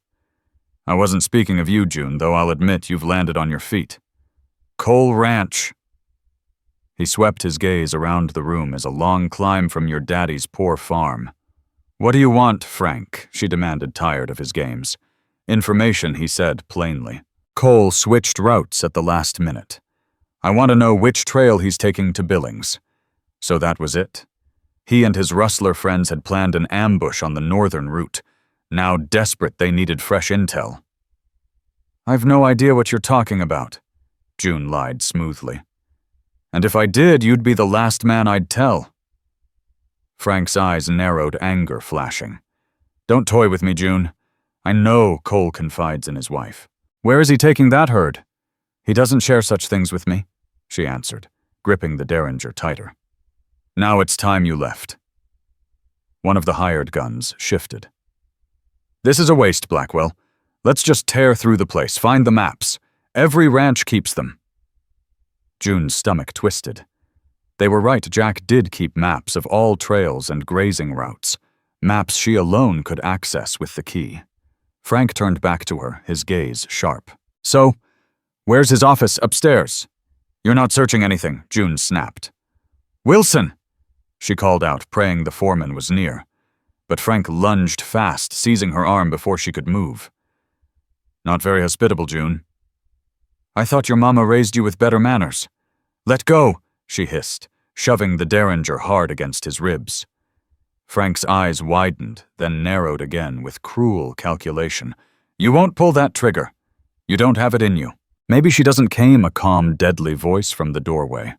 I wasn't speaking of you, June, though I'll admit you've landed on your feet. Cole Ranch. He swept his gaze around the room as a long climb from your daddy's poor farm. What do you want, Frank? She demanded, tired of his games. Information, he said plainly. Cole switched routes at the last minute. I want to know which trail he's taking to Billings. So that was it. He and his rustler friends had planned an ambush on the northern route. Now desperate, they needed fresh intel. I've no idea what you're talking about, June lied smoothly. And if I did, you'd be the last man I'd tell. Frank's eyes narrowed, anger flashing. Don't toy with me, June. I know, Cole confides in his wife. Where is he taking that herd? He doesn't share such things with me, she answered, gripping the derringer tighter. Now it's time you left. One of the hired guns shifted. This is a waste, Blackwell. Let's just tear through the place, find the maps. Every ranch keeps them. June's stomach twisted. They were right, Jack did keep maps of all trails and grazing routes, maps she alone could access with the key. Frank turned back to her, his gaze sharp. So, where's his office? Upstairs. You're not searching anything, June snapped. Wilson! She called out, praying the foreman was near. But Frank lunged fast, seizing her arm before she could move. Not very hospitable, June. I thought your mama raised you with better manners. Let go, she hissed, shoving the derringer hard against his ribs. Frank's eyes widened, then narrowed again with cruel calculation. You won't pull that trigger. You don't have it in you. Maybe she doesn't, came a calm, deadly voice from the doorway.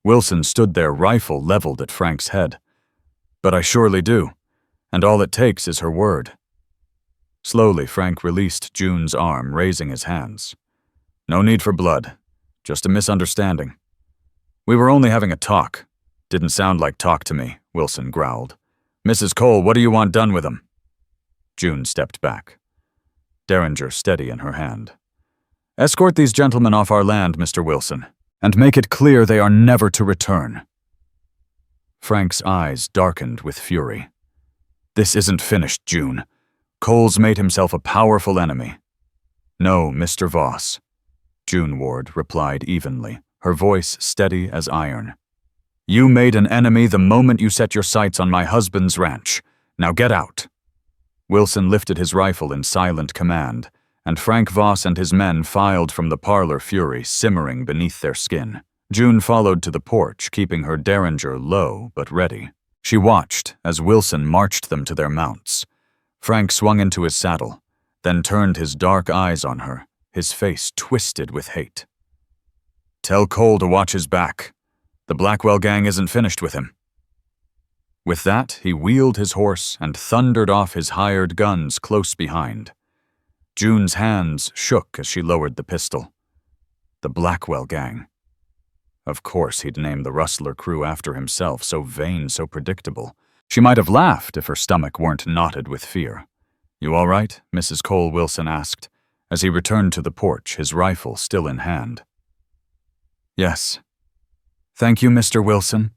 Wilson stood there, rifle leveled at Frank's head. But I surely do, and all it takes is her word. Slowly, Frank released June's arm, raising his hands. No need for blood, just a misunderstanding. We were only having a talk. Didn't sound like talk to me, Wilson growled. Mrs. Cole, what do you want done with him? June stepped back. Derringer steady in her hand. Escort these gentlemen off our land, Mr. Wilson, and make it clear they are never to return. Frank's eyes darkened with fury. This isn't finished, June. Cole's made himself a powerful enemy. No, Mr. Voss, June Ward replied evenly, her voice steady as iron. You made an enemy the moment you set your sights on my husband's ranch. Now get out. Wilson lifted his rifle in silent command, and Frank Voss and his men filed from the parlor, fury simmering beneath their skin. June followed to the porch, keeping her derringer low but ready. She watched as Wilson marched them to their mounts. Frank swung into his saddle, then turned his dark eyes on her, his face twisted with hate. Tell Cole to watch his back. The Blackwell gang isn't finished with him. With that, he wheeled his horse and thundered off his hired guns close behind. June's hands shook as she lowered the pistol. The Blackwell gang. Of course he'd named the rustler crew after himself, so vain, so predictable. She might have laughed if her stomach weren't knotted with fear. You all right? Mrs. Cole, Wilson asked, as he returned to the porch, his rifle still in hand. Yes. Thank you, Mr. Wilson,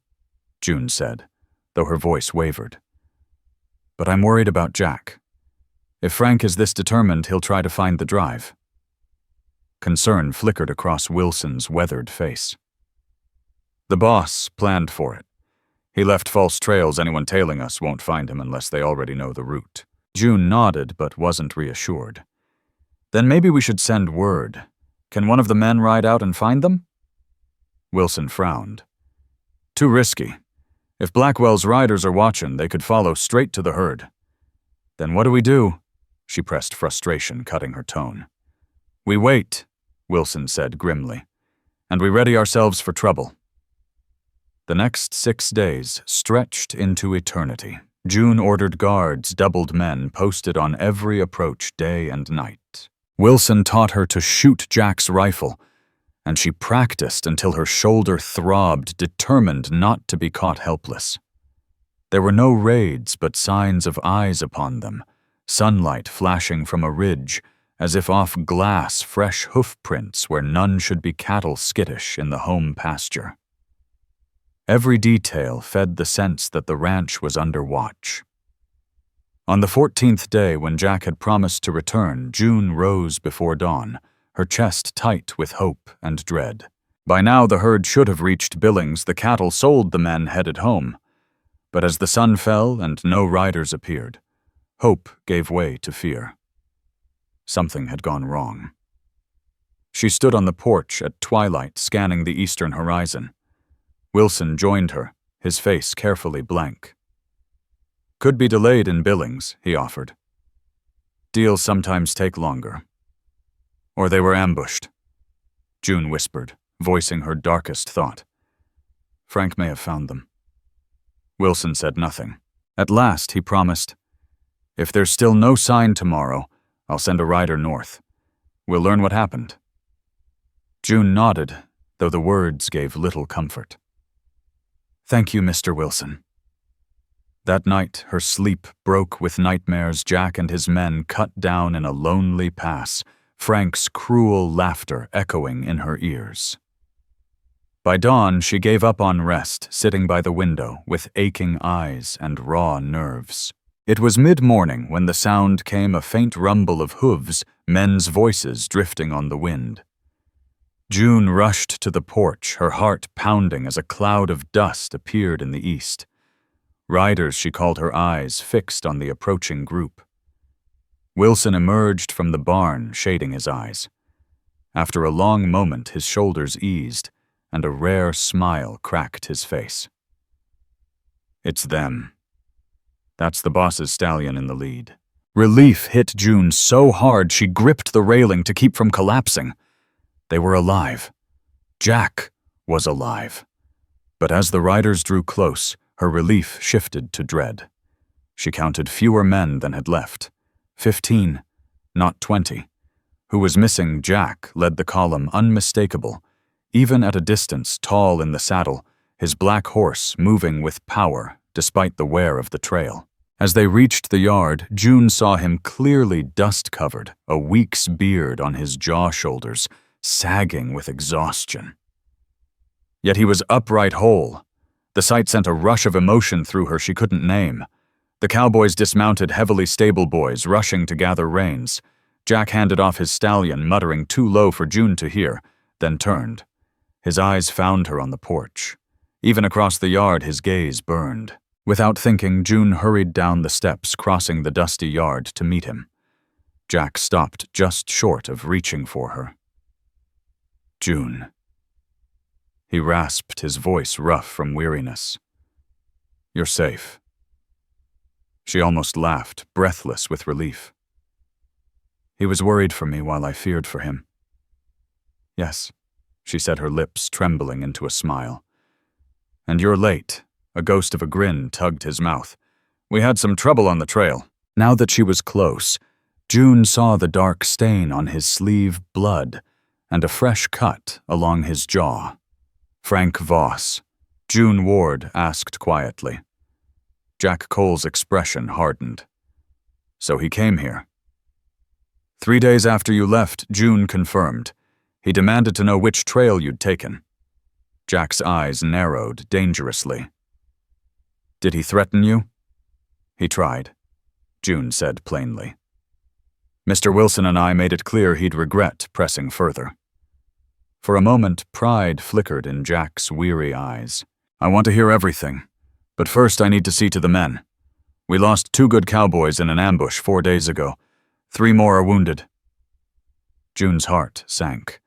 June said, though her voice wavered. But I'm worried about Jack. If Frank is this determined, he'll try to find the drive. Concern flickered across Wilson's weathered face. The boss planned for it. He left false trails. Anyone tailing us won't find him unless they already know the route. June nodded but wasn't reassured. Then maybe we should send word. Can one of the men ride out and find them? Wilson frowned. Too risky. If Blackwell's riders are watching, they could follow straight to the herd. Then what do we do? She pressed frustration, cutting her tone. We wait, Wilson said grimly, and we ready ourselves for trouble. The next 6 days stretched into eternity. June ordered guards, doubled men, posted on every approach day and night. Wilson taught her to shoot Jack's rifle, and she practiced until her shoulder throbbed, determined not to be caught helpless. There were no raids, but signs of eyes upon them, sunlight flashing from a ridge, as if off glass, fresh hoof prints where none should be cattle skittish in the home pasture. Every detail fed the sense that the ranch was under watch. On the 14th day, when Jack had promised to return, June rose before dawn, her chest tight with hope and dread. By now the herd should have reached Billings, the cattle sold, the men headed home. But as the sun fell and no riders appeared, hope gave way to fear. Something had gone wrong. She stood on the porch at twilight, scanning the eastern horizon. Wilson joined her, his face carefully blank. "Could be delayed in Billings," he offered. "Deals sometimes take longer." "Or they were ambushed," June whispered, voicing her darkest thought. "Frank may have found them." Wilson said nothing. At last he promised, "If there's still no sign tomorrow, I'll send a rider north. We'll learn what happened." June nodded, though the words gave little comfort. "Thank you, Mr. Wilson." That night, her sleep broke with nightmares. Jack and his men cut down in a lonely pass, Frank's cruel laughter echoing in her ears. By dawn, she gave up on rest, sitting by the window with aching eyes and raw nerves. It was mid-morning when the sound came, a faint rumble of hooves, men's voices drifting on the wind. June rushed to the porch, her heart pounding as a cloud of dust appeared in the east. Riders, she called, her eyes fixed on the approaching group. Wilson emerged from the barn, shading his eyes. After a long moment, his shoulders eased, and a rare smile cracked his face. "It's them. That's the boss's stallion in the lead." Relief hit June so hard she gripped the railing to keep from collapsing. They were alive. Jack was alive. But as the riders drew close, her relief shifted to dread. She counted fewer men than had left. 15, not 20. Who was missing? Jack led the column, unmistakable. Even at a distance, tall in the saddle, his black horse moving with power despite the wear of the trail. As they reached the yard, June saw him clearly dust-covered, a week's beard on his jaw-shoulders, sagging with exhaustion. Yet he was upright whole. The sight sent a rush of emotion through her she couldn't name. The cowboys dismounted, heavily stable boys rushing to gather reins. Jack handed off his stallion, muttering too low for June to hear, then turned. His eyes found her on the porch. Even across the yard, his gaze burned. Without thinking, June hurried down the steps, crossing the dusty yard to meet him. Jack stopped just short of reaching for her. "June." He rasped, his voice rough from weariness. "You're safe." She almost laughed, breathless with relief. "He was worried for me while I feared for him." "Yes," she said, her lips trembling into a smile. "And you're late." A ghost of a grin tugged his mouth. "We had some trouble on the trail." Now that she was close, June saw the dark stain on his sleeve, blood, and a fresh cut along his jaw. "Frank Voss," June Ward asked quietly. Jack Cole's expression hardened. "So he came here." 3 days after you left, June confirmed. "He demanded to know which trail you'd taken." Jack's eyes narrowed dangerously. "Did he threaten you?" "He tried," June said plainly. "Mr. Wilson and I made it clear he'd regret pressing further." For a moment, pride flickered in Jack's weary eyes. "I want to hear everything, but first I need to see to the men. We lost 2 good cowboys in an ambush 4 days ago. 3 more are wounded." June's heart sank.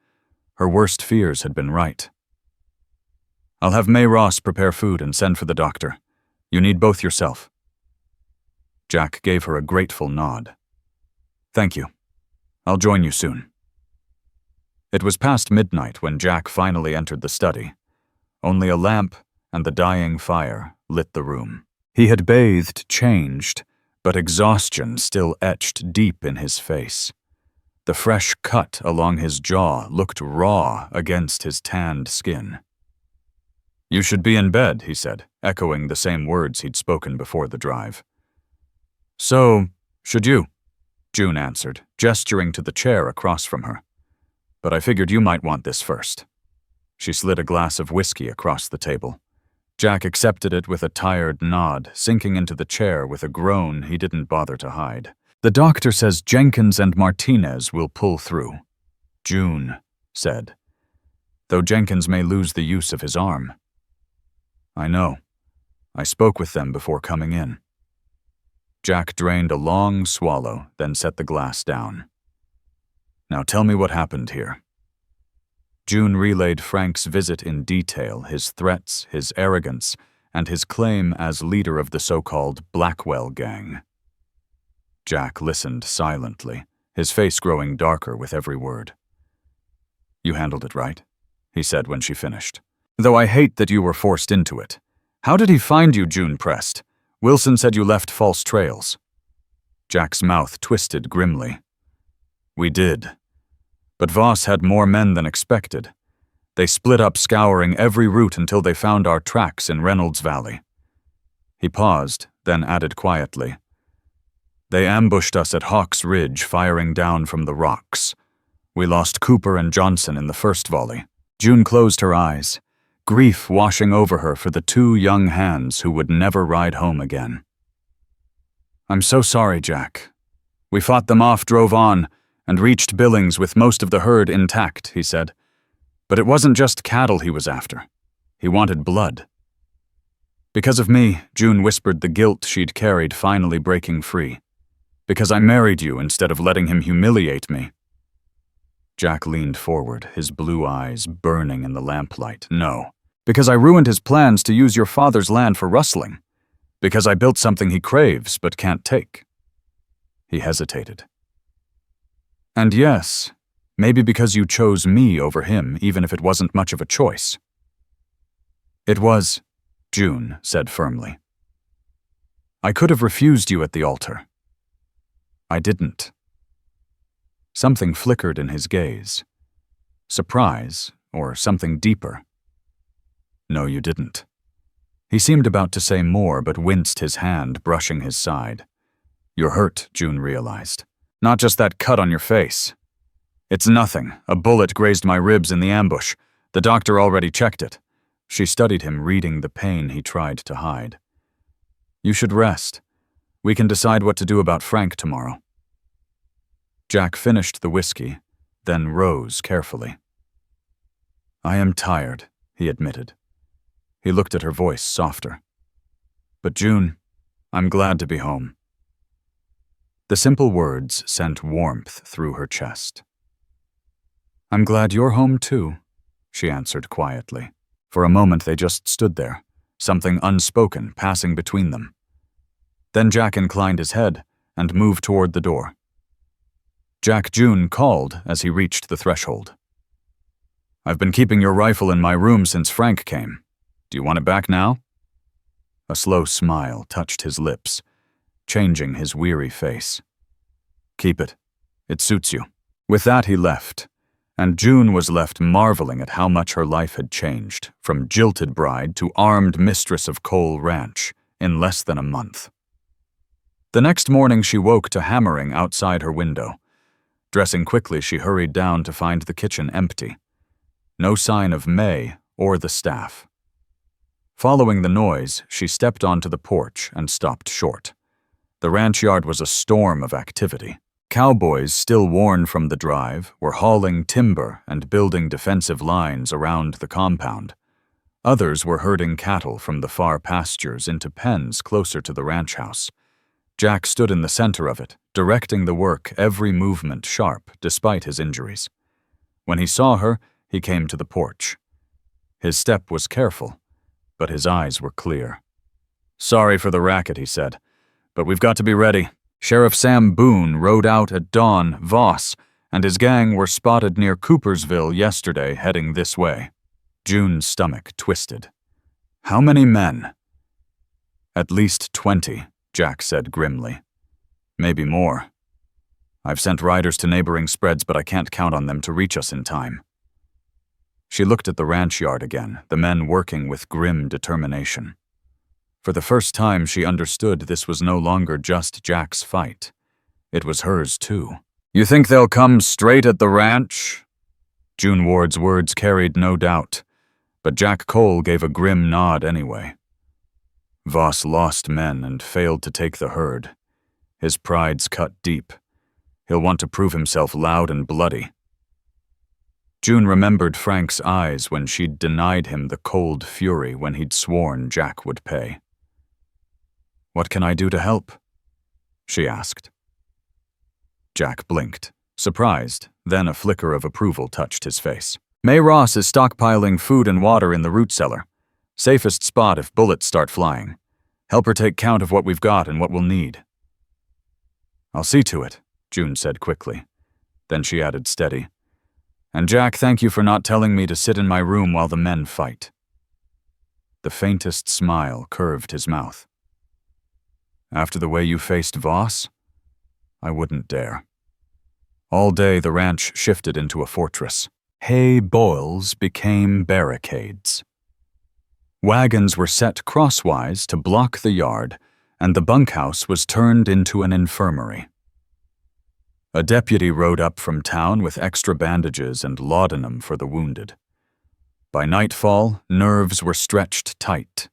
Her worst fears had been right. "I'll have May Ross prepare food and send for the doctor. You need both yourself." Jack gave her a grateful nod. "Thank you. I'll join you soon." It was past midnight when Jack finally entered the study. Only a lamp and the dying fire lit the room. He had bathed, changed, but exhaustion still etched deep in his face. The fresh cut along his jaw looked raw against his tanned skin. "You should be in bed," he said, echoing the same words he'd spoken before the drive. "So, should you?" June answered, gesturing to the chair across from her. "But I figured you might want this first." She slid a glass of whiskey across the table. Jack accepted it with a tired nod, sinking into the chair with a groan he didn't bother to hide. The doctor says Jenkins and Martinez will pull through, June said, though Jenkins may lose the use of his arm. I know. I spoke with them before coming in. Jack drained a long swallow, then set the glass down. Now tell me what happened here. June relayed Frank's visit in detail, his threats, his arrogance, and his claim as leader of the so-called Blackwell gang. Jack listened silently, his face growing darker with every word. You handled it right, he said when she finished. Though I hate that you were forced into it. How did he find you, June pressed. Wilson said you left false trails. Jack's mouth twisted grimly. We did. But Voss had more men than expected. They split up, scouring every route until they found our tracks in Reynolds Valley. He paused, then added quietly. They ambushed us at Hawks Ridge, firing down from the rocks. We lost Cooper and Johnson in the first volley. June closed her eyes, grief washing over her for the two young hands who would never ride home again. I'm so sorry, Jack. We fought them off, drove on, and reached Billings with most of the herd intact, he said. But it wasn't just cattle he was after. He wanted blood. Because of me, June whispered the guilt she'd carried finally breaking free. Because I married you instead of letting him humiliate me. Jack leaned forward, his blue eyes burning in the lamplight. No. Because I ruined his plans to use your father's land for rustling. Because I built something he craves but can't take. He hesitated. And yes, maybe because you chose me over him, even if it wasn't much of a choice. It was, June said firmly. I could have refused you at the altar. I didn't. Something flickered in his gaze. Surprise, or something deeper. No, you didn't. He seemed about to say more, but winced, his hand brushing his side. You're hurt, June realized. Not just that cut on your face. It's nothing. A bullet grazed my ribs in the ambush. The doctor already checked it. She studied him, reading the pain he tried to hide. You should rest. We can decide what to do about Frank tomorrow. Jack finished the whiskey, then rose carefully. I am tired, he admitted. He looked at her, voice softer. But June, I'm glad to be home. The simple words sent warmth through her chest. I'm glad you're home too, she answered quietly. For a moment they just stood there, something unspoken passing between them. Then Jack inclined his head and moved toward the door. Jack, June called as he reached the threshold. I've been keeping your rifle in my room since Frank came. Do you want it back now? A slow smile touched his lips, changing his weary face. Keep it. It suits you. With that he left, and June was left marveling at how much her life had changed, from jilted bride to armed mistress of Cole Ranch, in less than a month. The next morning she woke to hammering outside her window. Dressing quickly, she hurried down to find the kitchen empty. No sign of May or the staff. Following the noise, she stepped onto the porch and stopped short. The ranch yard was a storm of activity. Cowboys, still worn from the drive, were hauling timber and building defensive lines around the compound. Others were herding cattle from the far pastures into pens closer to the ranch house. Jack stood in the center of it, directing the work, every movement sharp, despite his injuries. When he saw her, he came to the porch. His step was careful, but his eyes were clear. Sorry for the racket, he said, but we've got to be ready. Sheriff Sam Boone rode out at dawn. Voss and his gang were spotted near Coopersville yesterday, heading this way. June's stomach twisted. How many men? At least 20, Jack said grimly. Maybe more. I've sent riders to neighboring spreads, but I can't count on them to reach us in time. She looked at the ranch yard again, the men working with grim determination. For the first time, she understood this was no longer just Jack's fight. It was hers, too. You think they'll come straight at the ranch? June Ward's words carried no doubt. But Jack Cole gave a grim nod anyway. Voss lost men and failed to take the herd. His pride's cut deep. He'll want to prove himself loud and bloody. June remembered Frank's eyes when she'd denied him the cold fury when he'd sworn Jack would pay. "What can I do to help?" she asked. Jack blinked, surprised, then a flicker of approval touched his face. "May Ross is stockpiling food and water in the root cellar. Safest spot if bullets start flying. Help her take count of what we've got and what we'll need." "I'll see to it," June said quickly. Then she added steady, "And Jack, thank you for not telling me to sit in my room while the men fight." The faintest smile curved his mouth. "After the way you faced Voss, I wouldn't dare." All day the ranch shifted into a fortress. Hay boils became barricades. Wagons were set crosswise to block the yard, and the bunkhouse was turned into an infirmary. A deputy rode up from town with extra bandages and laudanum for the wounded. By nightfall, nerves were stretched tight.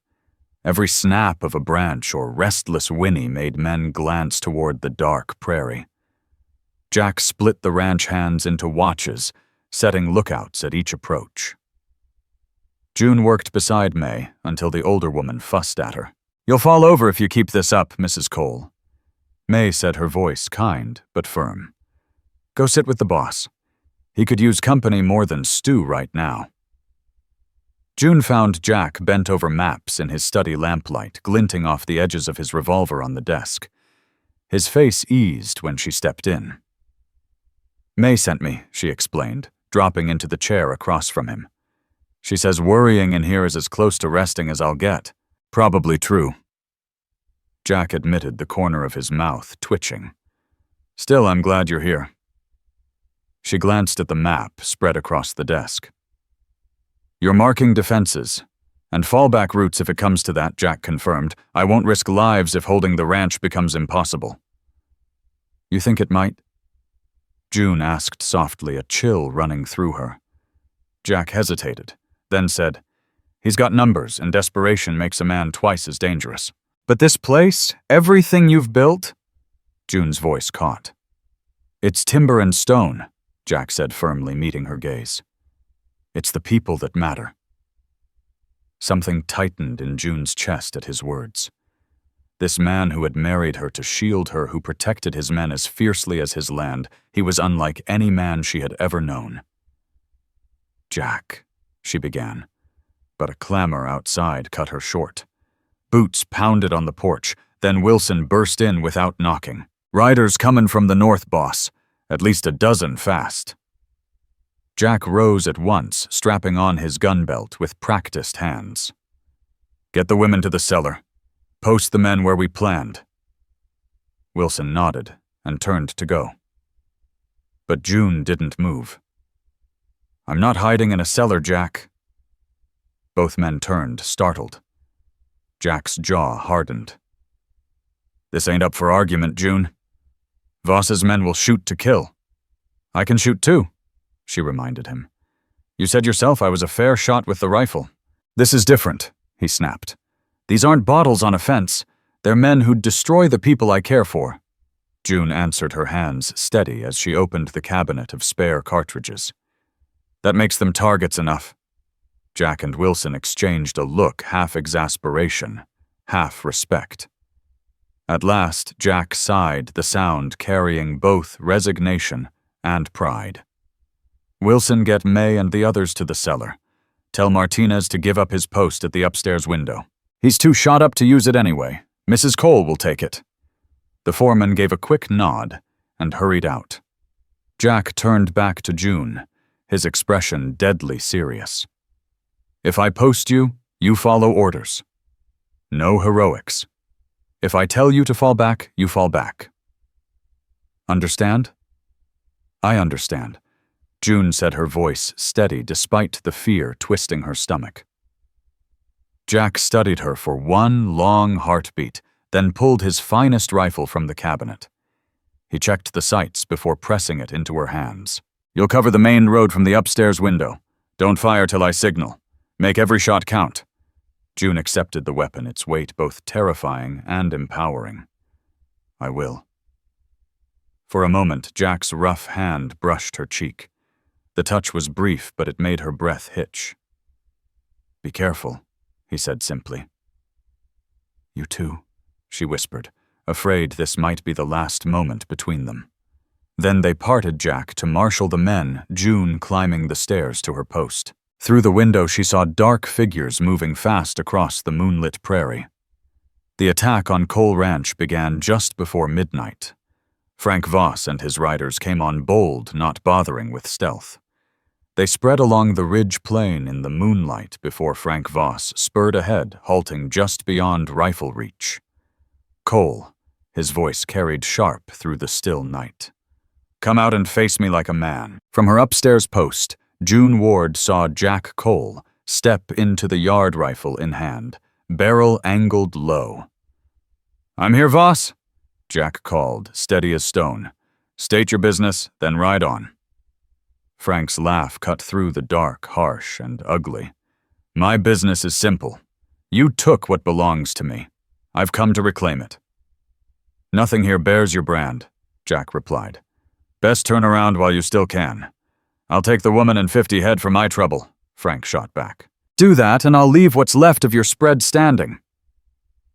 Every snap of a branch or restless whinny made men glance toward the dark prairie. Jack split the ranch hands into watches, setting lookouts at each approach. June worked beside May until the older woman fussed at her. "You'll fall over if you keep this up, Mrs. Cole." May said, her voice kind but firm. "Go sit with the boss. He could use company more than stew right now." June found Jack bent over maps in his study lamplight, glinting off the edges of his revolver on the desk. His face eased when she stepped in. "May sent me," she explained, dropping into the chair across from him. "She says worrying in here is as close to resting as I'll get." "Probably true." Jack admitted, the corner of his mouth twitching. "Still, I'm glad you're here." She glanced at the map spread across the desk. "You're marking defenses, and fallback routes if it comes to that," Jack confirmed. "I won't risk lives if holding the ranch becomes impossible." "You think it might?" June asked softly, a chill running through her. Jack hesitated, then said, "He's got numbers, and desperation makes a man twice as dangerous." "But this place, everything you've built?" June's voice caught. "It's timber and stone," Jack said firmly, meeting her gaze. "It's the people that matter." Something tightened in June's chest at his words. This man who had married her to shield her, who protected his men as fiercely as his land, he was unlike any man she had ever known. "Jack," she began, but a clamor outside cut her short. Boots pounded on the porch, then Wilson burst in without knocking. "Riders comin' from the north, boss. At least a dozen fast." Jack rose at once, strapping on his gun belt with practiced hands. "Get the women to the cellar. Post the men where we planned." Wilson nodded and turned to go. But June didn't move. "I'm not hiding in a cellar, Jack." Both men turned, startled. Jack's jaw hardened. "This ain't up for argument, June. Voss's men will shoot to kill." "I can shoot too," she reminded him. "You said yourself I was a fair shot with the rifle." "This is different," he snapped. "These aren't bottles on a fence. They're men who'd destroy the people I care for." June answered, her hands steady as she opened the cabinet of spare cartridges. "That makes them targets enough." Jack and Wilson exchanged a look, half exasperation, half respect. At last, Jack sighed, the sound carrying both resignation and pride. "Wilson, get May and the others to the cellar. Tell Martinez to give up his post at the upstairs window. He's too shot up to use it anyway. Mrs. Cole will take it." The foreman gave a quick nod and hurried out. Jack turned back to June, his expression deadly serious. "If I post you, you follow orders. No heroics. If I tell you to fall back, you fall back. Understand?" "I understand," June said, her voice steady despite the fear twisting her stomach. Jack studied her for one long heartbeat, then pulled his finest rifle from the cabinet. He checked the sights before pressing it into her hands. "You'll cover the main road from the upstairs window. Don't fire till I signal. Make every shot count. June accepted the weapon, its weight both terrifying and empowering. I will. For a moment, Jack's rough hand brushed her cheek. The touch was brief, but it made her breath hitch. Be careful, he said simply. You too, she whispered, afraid this might be the last moment between them. Then they parted Jack to marshal the men, June climbing the stairs to her post. Through the window she saw dark figures moving fast across the moonlit prairie. The attack on Cole Ranch began just before midnight. Frank Voss and his riders came on bold, not bothering with stealth. They spread along the ridge plain in the moonlight before Frank Voss spurred ahead, halting just beyond rifle reach. Cole, his voice carried sharp through the still night. Come out and face me like a man. From her upstairs post, June Ward saw Jack Cole step into the yard rifle in hand, barrel angled low. I'm here, Voss, Jack called, steady as stone. State your business, then ride on. Frank's laugh cut through the dark, harsh, and ugly. My business is simple. You took what belongs to me. I've come to reclaim it. Nothing here bears your brand, Jack replied. Best turn around while you still can. I'll take the woman and 50 head for my trouble, Frank shot back. Do that, and I'll leave what's left of your spread standing.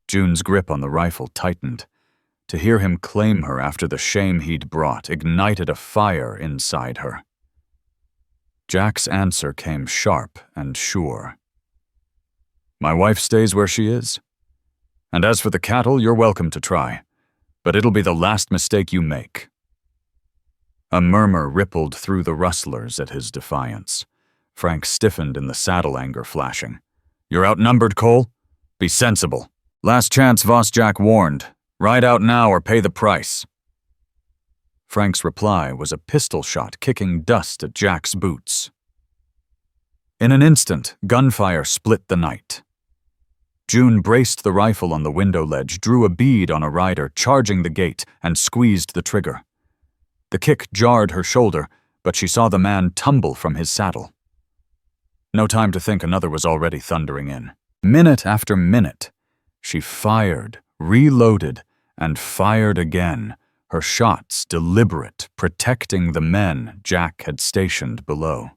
June's grip on the rifle tightened. To hear him claim her after the shame he'd brought ignited a fire inside her. Jack's answer came sharp and sure. My wife stays where she is. And as for the cattle, you're welcome to try. But it'll be the last mistake you make. A murmur rippled through the rustlers at his defiance. Frank stiffened in the saddle, anger flashing. You're outnumbered, Cole? Be sensible. Last chance, Voss, Jack warned. Ride out now or pay the price. Frank's reply was a pistol shot kicking dust at Jack's boots. In an instant, gunfire split the night. June braced the rifle on the window ledge, drew a bead on a rider, charging the gate, and squeezed the trigger. The kick jarred her shoulder, but she saw the man tumble from his saddle. No time to think, another was already thundering in. Minute after minute, she fired, reloaded, and fired again, her shots deliberate, protecting the men Jack had stationed below.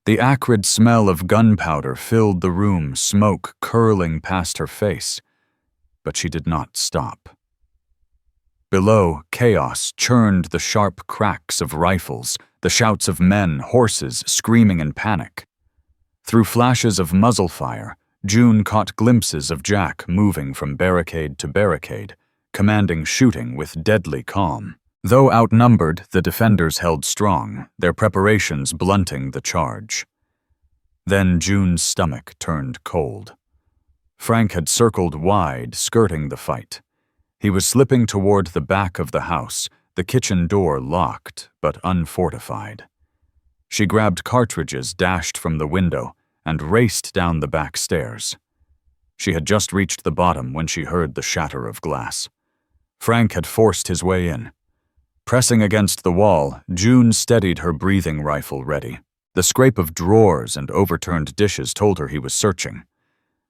The acrid smell of gunpowder filled the room, smoke curling past her face, but she did not stop. Below, chaos churned the sharp cracks of rifles, the shouts of men, horses, screaming in panic. Through flashes of muzzle fire, June caught glimpses of Jack moving from barricade to barricade, commanding shooting with deadly calm. Though outnumbered, the defenders held strong, their preparations blunting the charge. Then June's stomach turned cold. Frank had circled wide, skirting the fight. He was slipping toward the back of the house, the kitchen door locked but unfortified. She grabbed cartridges dashed from the window and raced down the back stairs. She had just reached the bottom when she heard the shatter of glass. Frank had forced his way in. Pressing against the wall, June steadied her breathing rifle ready. The scrape of drawers and overturned dishes told her he was searching.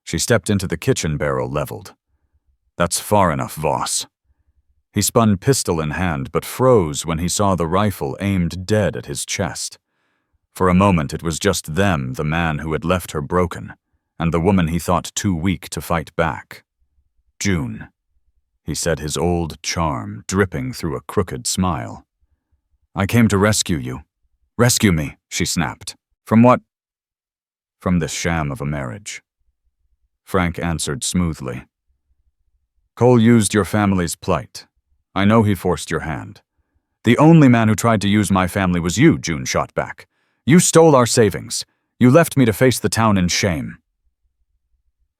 She stepped into the kitchen, barrel leveled. That's far enough, Voss. He spun pistol in hand, but froze when he saw the rifle aimed dead at his chest. For a moment it was just them, the man who had left her broken, and the woman he thought too weak to fight back. June, he said, his old charm dripping through a crooked smile. I came to rescue you. Rescue me, she snapped. From what? From this sham of a marriage. Frank answered smoothly. Cole used your family's plight. I know he forced your hand. The only man who tried to use my family was you, June shot back. You stole our savings. You left me to face the town in shame.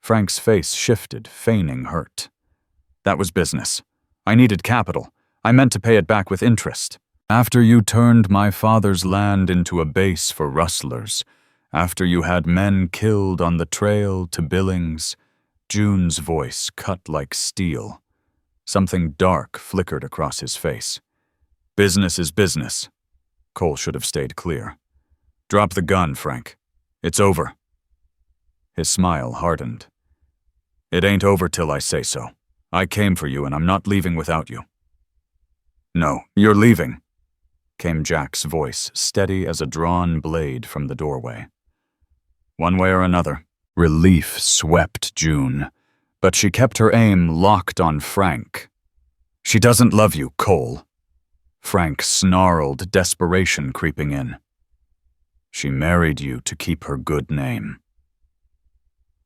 Frank's face shifted, feigning hurt. That was business. I needed capital. I meant to pay it back with interest. After you turned my father's land into a base for rustlers, after you had men killed on the trail to Billings, June's voice cut like steel. Something dark flickered across his face. Business is business. Cole should have stayed clear. Drop the gun, Frank. It's over. His smile hardened. "It ain't over till I say so. I came for you and I'm not leaving without you." "No, you're leaving," came Jack's voice, steady as a drawn blade from the doorway. One way or another, relief swept June, but she kept her aim locked on Frank. "She doesn't love you, Cole." Frank snarled, desperation creeping in. "She married you to keep her good name."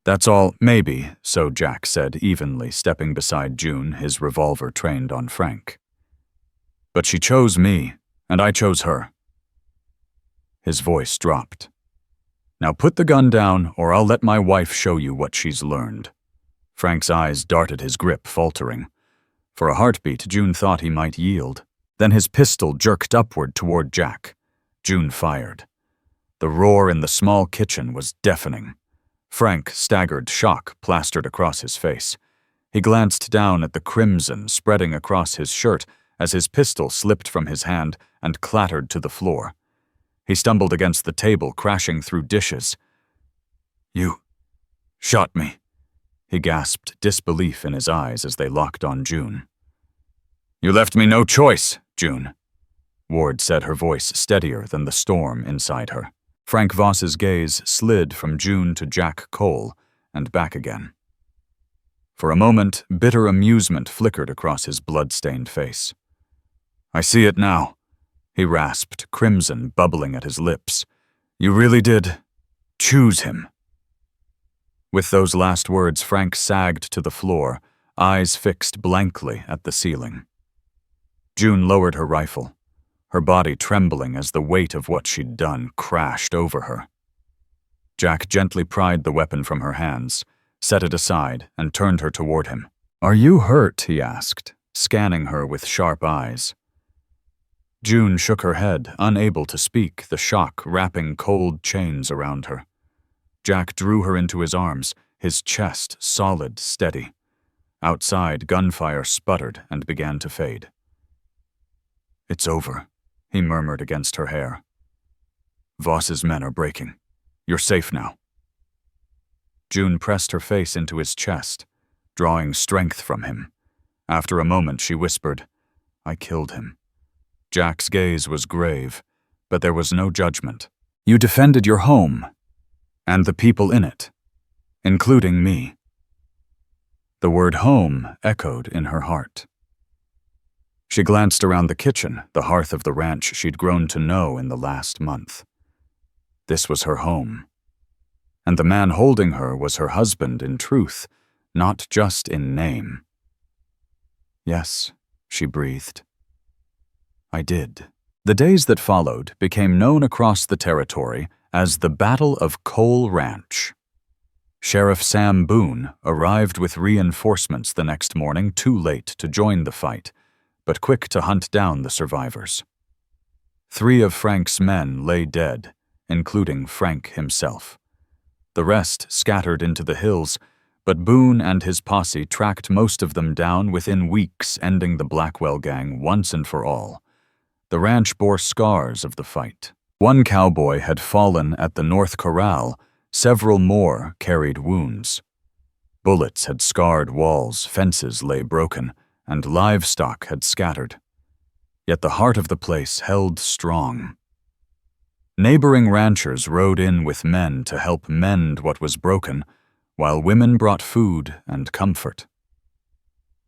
"That's all, maybe," so Jack said evenly, stepping beside June, his revolver trained on Frank. "But she chose me, and I chose her." His voice dropped. "Now put the gun down, or I'll let my wife show you what she's learned." Frank's eyes darted his grip, faltering. For a heartbeat, June thought he might yield. Then his pistol jerked upward toward Jack. June fired. The roar in the small kitchen was deafening. Frank staggered, shock plastered across his face. He glanced down at the crimson spreading across his shirt as his pistol slipped from his hand and clattered to the floor. He stumbled against the table, crashing through dishes. "You shot me," he gasped, disbelief in his eyes as they locked on June. "You left me no choice, June," Ward said, her voice steadier than the storm inside her. Frank Voss's gaze slid from June to Jack Cole and back again. For a moment, bitter amusement flickered across his blood-stained face. "I see it now," he rasped, crimson bubbling at his lips. "You really did choose him." With those last words, Frank sagged to the floor, eyes fixed blankly at the ceiling. June lowered her rifle, her body trembling as the weight of what she'd done crashed over her. Jack gently pried the weapon from her hands, set it aside, and turned her toward him. "Are you hurt?" he asked, scanning her with sharp eyes. June shook her head, unable to speak, the shock wrapping cold chains around her. Jack drew her into his arms, his chest solid, steady. Outside, gunfire sputtered and began to fade. "It's over," he murmured against her hair. "Voss's men are breaking. You're safe now." June pressed her face into his chest, drawing strength from him. After a moment, she whispered, "I killed him." Jack's gaze was grave, but there was no judgment. "You defended your home, and the people in it, including me." The word home echoed in her heart. She glanced around the kitchen, the hearth of the ranch she'd grown to know in the last month. This was her home. And the man holding her was her husband in truth, not just in name. "Yes," she breathed. "I did." The days that followed became known across the territory as the Battle of Cole Ranch. Sheriff Sam Boone arrived with reinforcements the next morning, too late to join the fight, but quick to hunt down the survivors. 3 of Frank's men lay dead, including Frank himself. The rest scattered into the hills, but Boone and his posse tracked most of them down within weeks, ending the Blackwell gang once and for all. The ranch bore scars of the fight. One cowboy had fallen at the North Corral, several more carried wounds. Bullets had scarred walls, fences lay broken, and livestock had scattered. Yet the heart of the place held strong. Neighboring ranchers rode in with men to help mend what was broken, while women brought food and comfort.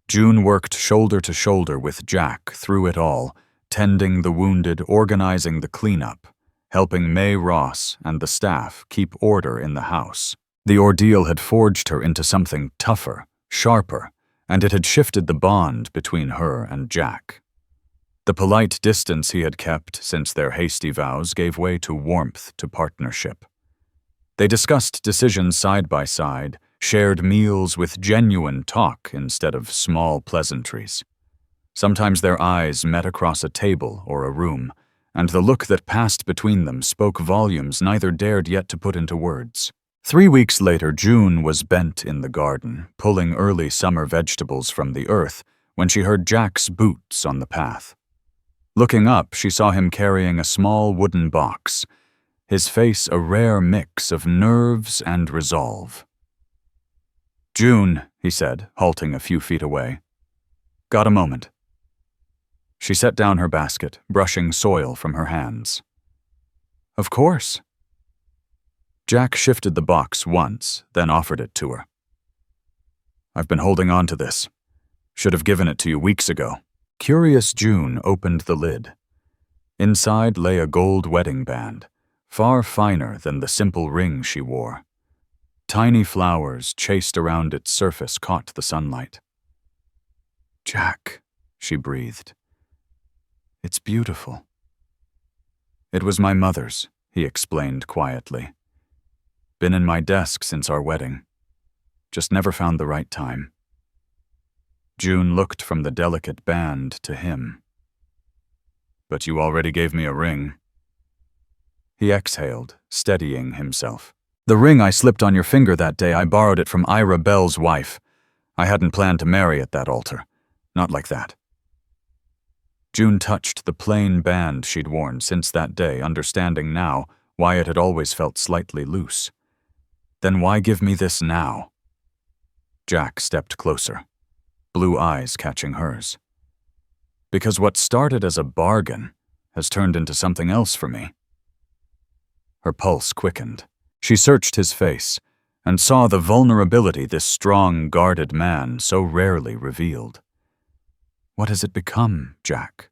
June worked shoulder to shoulder with Jack through it all, tending the wounded, organizing the cleanup, helping May Ross and the staff keep order in the house. The ordeal had forged her into something tougher, sharper, and it had shifted the bond between her and Jack. The polite distance he had kept since their hasty vows gave way to warmth, to partnership. They discussed decisions side by side, shared meals with genuine talk instead of small pleasantries. Sometimes their eyes met across a table or a room, and the look that passed between them spoke volumes neither dared yet to put into words. 3 weeks later, June was bent in the garden, pulling early summer vegetables from the earth, when she heard Jack's boots on the path. Looking up, she saw him carrying a small wooden box. his face a rare mix of nerves and resolve. "June," he said, halting a few feet away. "Got a moment?" She set down her basket, brushing soil from her hands. "Of course." Jack shifted the box once, then offered it to her. "I've been holding on to this. Should have given it to you weeks ago." Curious June opened the lid. Inside lay a gold wedding band, far finer than the simple ring she wore. Tiny flowers chased around its surface caught the sunlight. "Jack," she breathed. "It's beautiful." "It was my mother's," he explained quietly. "Been in my desk since our wedding. Just never found the right time." June looked from the delicate band to him. "But you already gave me a ring." He exhaled, steadying himself. "The ring I slipped on your finger that day, I borrowed it from Ira Bell's wife. I hadn't planned to marry at that altar. Not like that." June touched the plain band she'd worn since that day, understanding now why it had always felt slightly loose. "Then why give me this now?" Jack stepped closer, blue eyes catching hers. "Because what started as a bargain has turned into something else for me." Her pulse quickened. She searched his face and saw the vulnerability this strong, guarded man so rarely revealed. "What has it become, Jack?"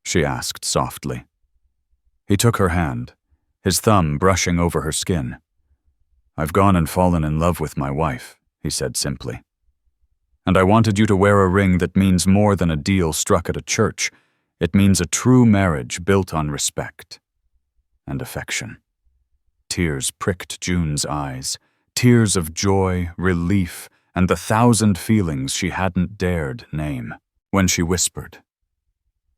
she asked softly. He took her hand, his thumb brushing over her skin. "I've gone and fallen in love with my wife," he said simply. "And I wanted you to wear a ring that means more than a deal struck at a church. It means a true marriage built on respect and affection." Tears pricked June's eyes, tears of joy, relief, and the 1,000 feelings she hadn't dared name. When she whispered,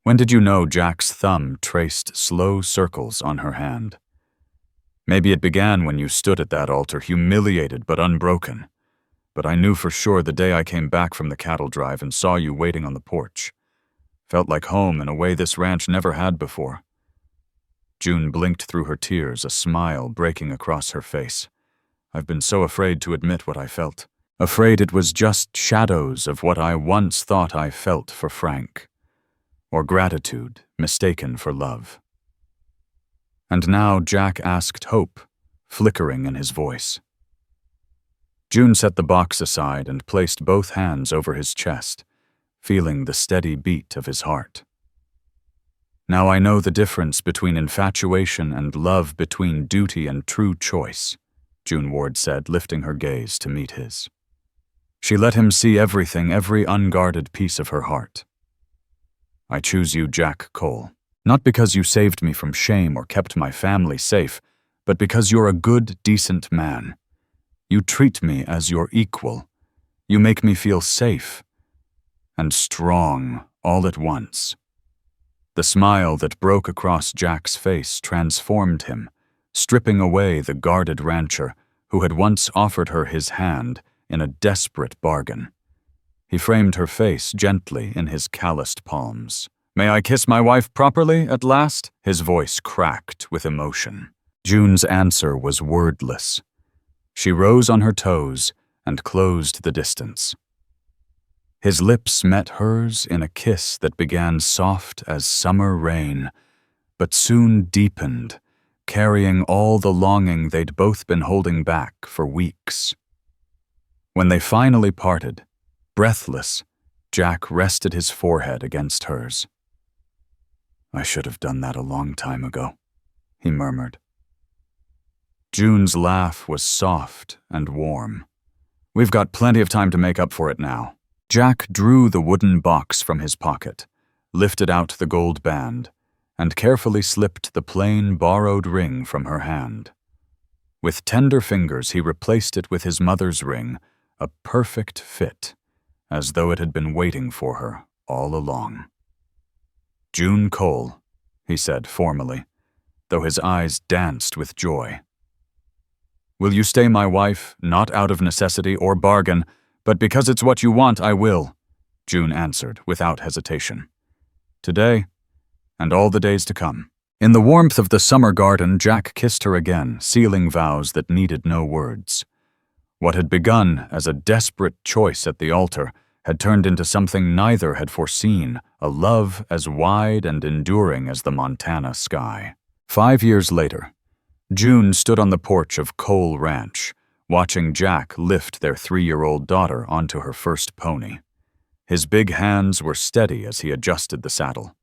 "When did you know?" Jack's thumb traced slow circles on her hand. "Maybe it began when you stood at that altar, humiliated but unbroken. But I knew for sure the day I came back from the cattle drive and saw you waiting on the porch. Felt like home in a way this ranch never had before." June blinked through her tears, a smile breaking across her face. "I've been so afraid to admit what I felt. Afraid it was just shadows of what I once thought I felt for Frank. Or gratitude mistaken for love." And now Jack asked hope, flickering in his voice. June set the box aside and placed both hands over his chest, feeling the steady beat of his heart. "Now I know the difference between infatuation and love, between duty and true choice," June Ward said, lifting her gaze to meet his. She let him see everything, every unguarded piece of her heart. "I choose you, Jack Cole, not because you saved me from shame or kept my family safe, but because you're a good, decent man. You treat me as your equal. You make me feel safe and strong all at once." The smile that broke across Jack's face transformed him, stripping away the guarded rancher who had once offered her his hand in a desperate bargain. He framed her face gently in his calloused palms. "May I kiss my wife properly at last?" His voice cracked with emotion. June's answer was wordless. She rose on her toes and closed the distance. His lips met hers in a kiss that began soft as summer rain, but soon deepened, carrying all the longing they'd both been holding back for weeks. When they finally parted, breathless, Jack rested his forehead against hers. "I should have done that a long time ago," he murmured. June's laugh was soft and warm. "We've got plenty of time to make up for it now." Jack drew the wooden box from his pocket, lifted out the gold band, and carefully slipped the plain, borrowed ring from her hand. With tender fingers, he replaced it with his mother's ring, a perfect fit, as though it had been waiting for her all along. "June Cole," he said formally, though his eyes danced with joy. "Will you stay my wife, not out of necessity or bargain, but because it's what you want, I will," June answered without hesitation. "Today, and all the days to come." In the warmth of the summer garden, Jack kissed her again, sealing vows that needed no words. What had begun as a desperate choice at the altar had turned into something neither had foreseen, a love as wide and enduring as the Montana sky. 5 years later, June stood on the porch of Cole Ranch, watching Jack lift their 3-year-old daughter onto her first pony. His big hands were steady as he adjusted the saddle.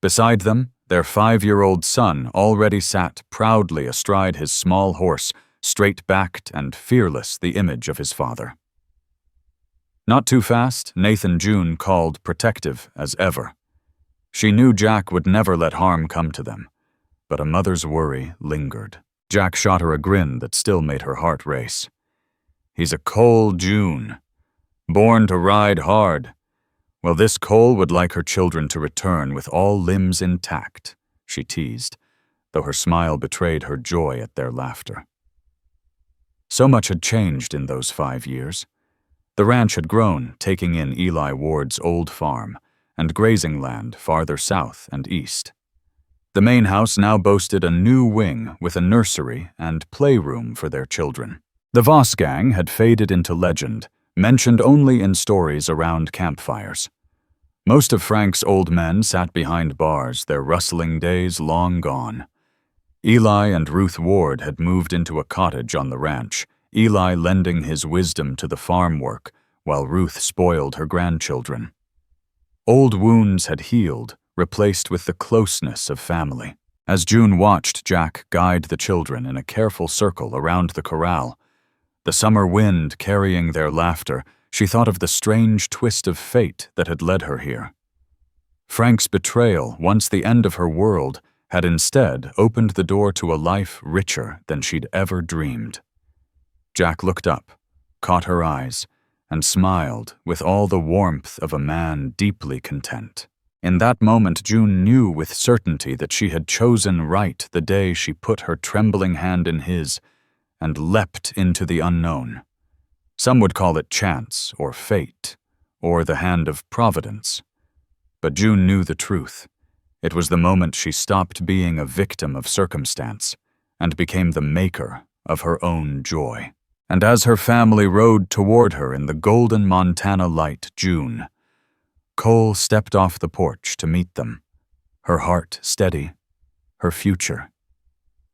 Beside them, their 5-year-old son already sat proudly astride his small horse, straight-backed and fearless, the image of his father. Not too fast, Nathan June called, protective as ever. She knew Jack would never let harm come to them, but a mother's worry lingered. Jack shot her a grin that still made her heart race. He's a Cole June, born to ride hard. Well, this Cole would like her children to return with all limbs intact, she teased, though her smile betrayed her joy at their laughter. So much had changed in those 5 years. The ranch had grown, taking in Eli Ward's old farm and grazing land farther south and east. The main house now boasted a new wing with a nursery and playroom for their children. The Voss gang had faded into legend, mentioned only in stories around campfires. Most of Frank's old men sat behind bars, their rustling days long gone. Eli and Ruth Ward had moved into a cottage on the ranch, Eli lending his wisdom to the farm work, while Ruth spoiled her grandchildren. Old wounds had healed, replaced with the closeness of family. As June watched Jack guide the children in a careful circle around the corral, the summer wind carrying their laughter, she thought of the strange twist of fate that had led her here. Frank's betrayal, once the end of her world, had instead opened the door to a life richer than she'd ever dreamed. Jack looked up, caught her eyes, and smiled with all the warmth of a man deeply content. In that moment, June knew with certainty that she had chosen right the day she put her trembling hand in his and leapt into the unknown. Some would call it chance or fate, or the hand of providence. But June knew the truth. It was the moment she stopped being a victim of circumstance and became the maker of her own joy. And as her family rode toward her in the golden Montana light, Cole stepped off the porch to meet them, her heart steady, her future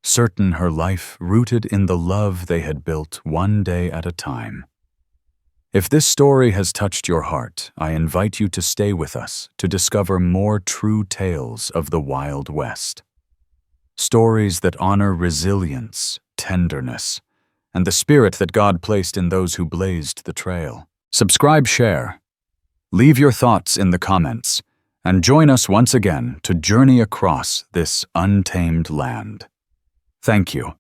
certain, her life rooted in the love they had built one day at a time. If this story has touched your heart, I invite you to stay with us to discover more true tales of the Wild West. Stories that honor resilience, tenderness, and the spirit that God placed in those who blazed the trail. Subscribe, share, leave your thoughts in the comments, and join us once again to journey across this untamed land. Thank you.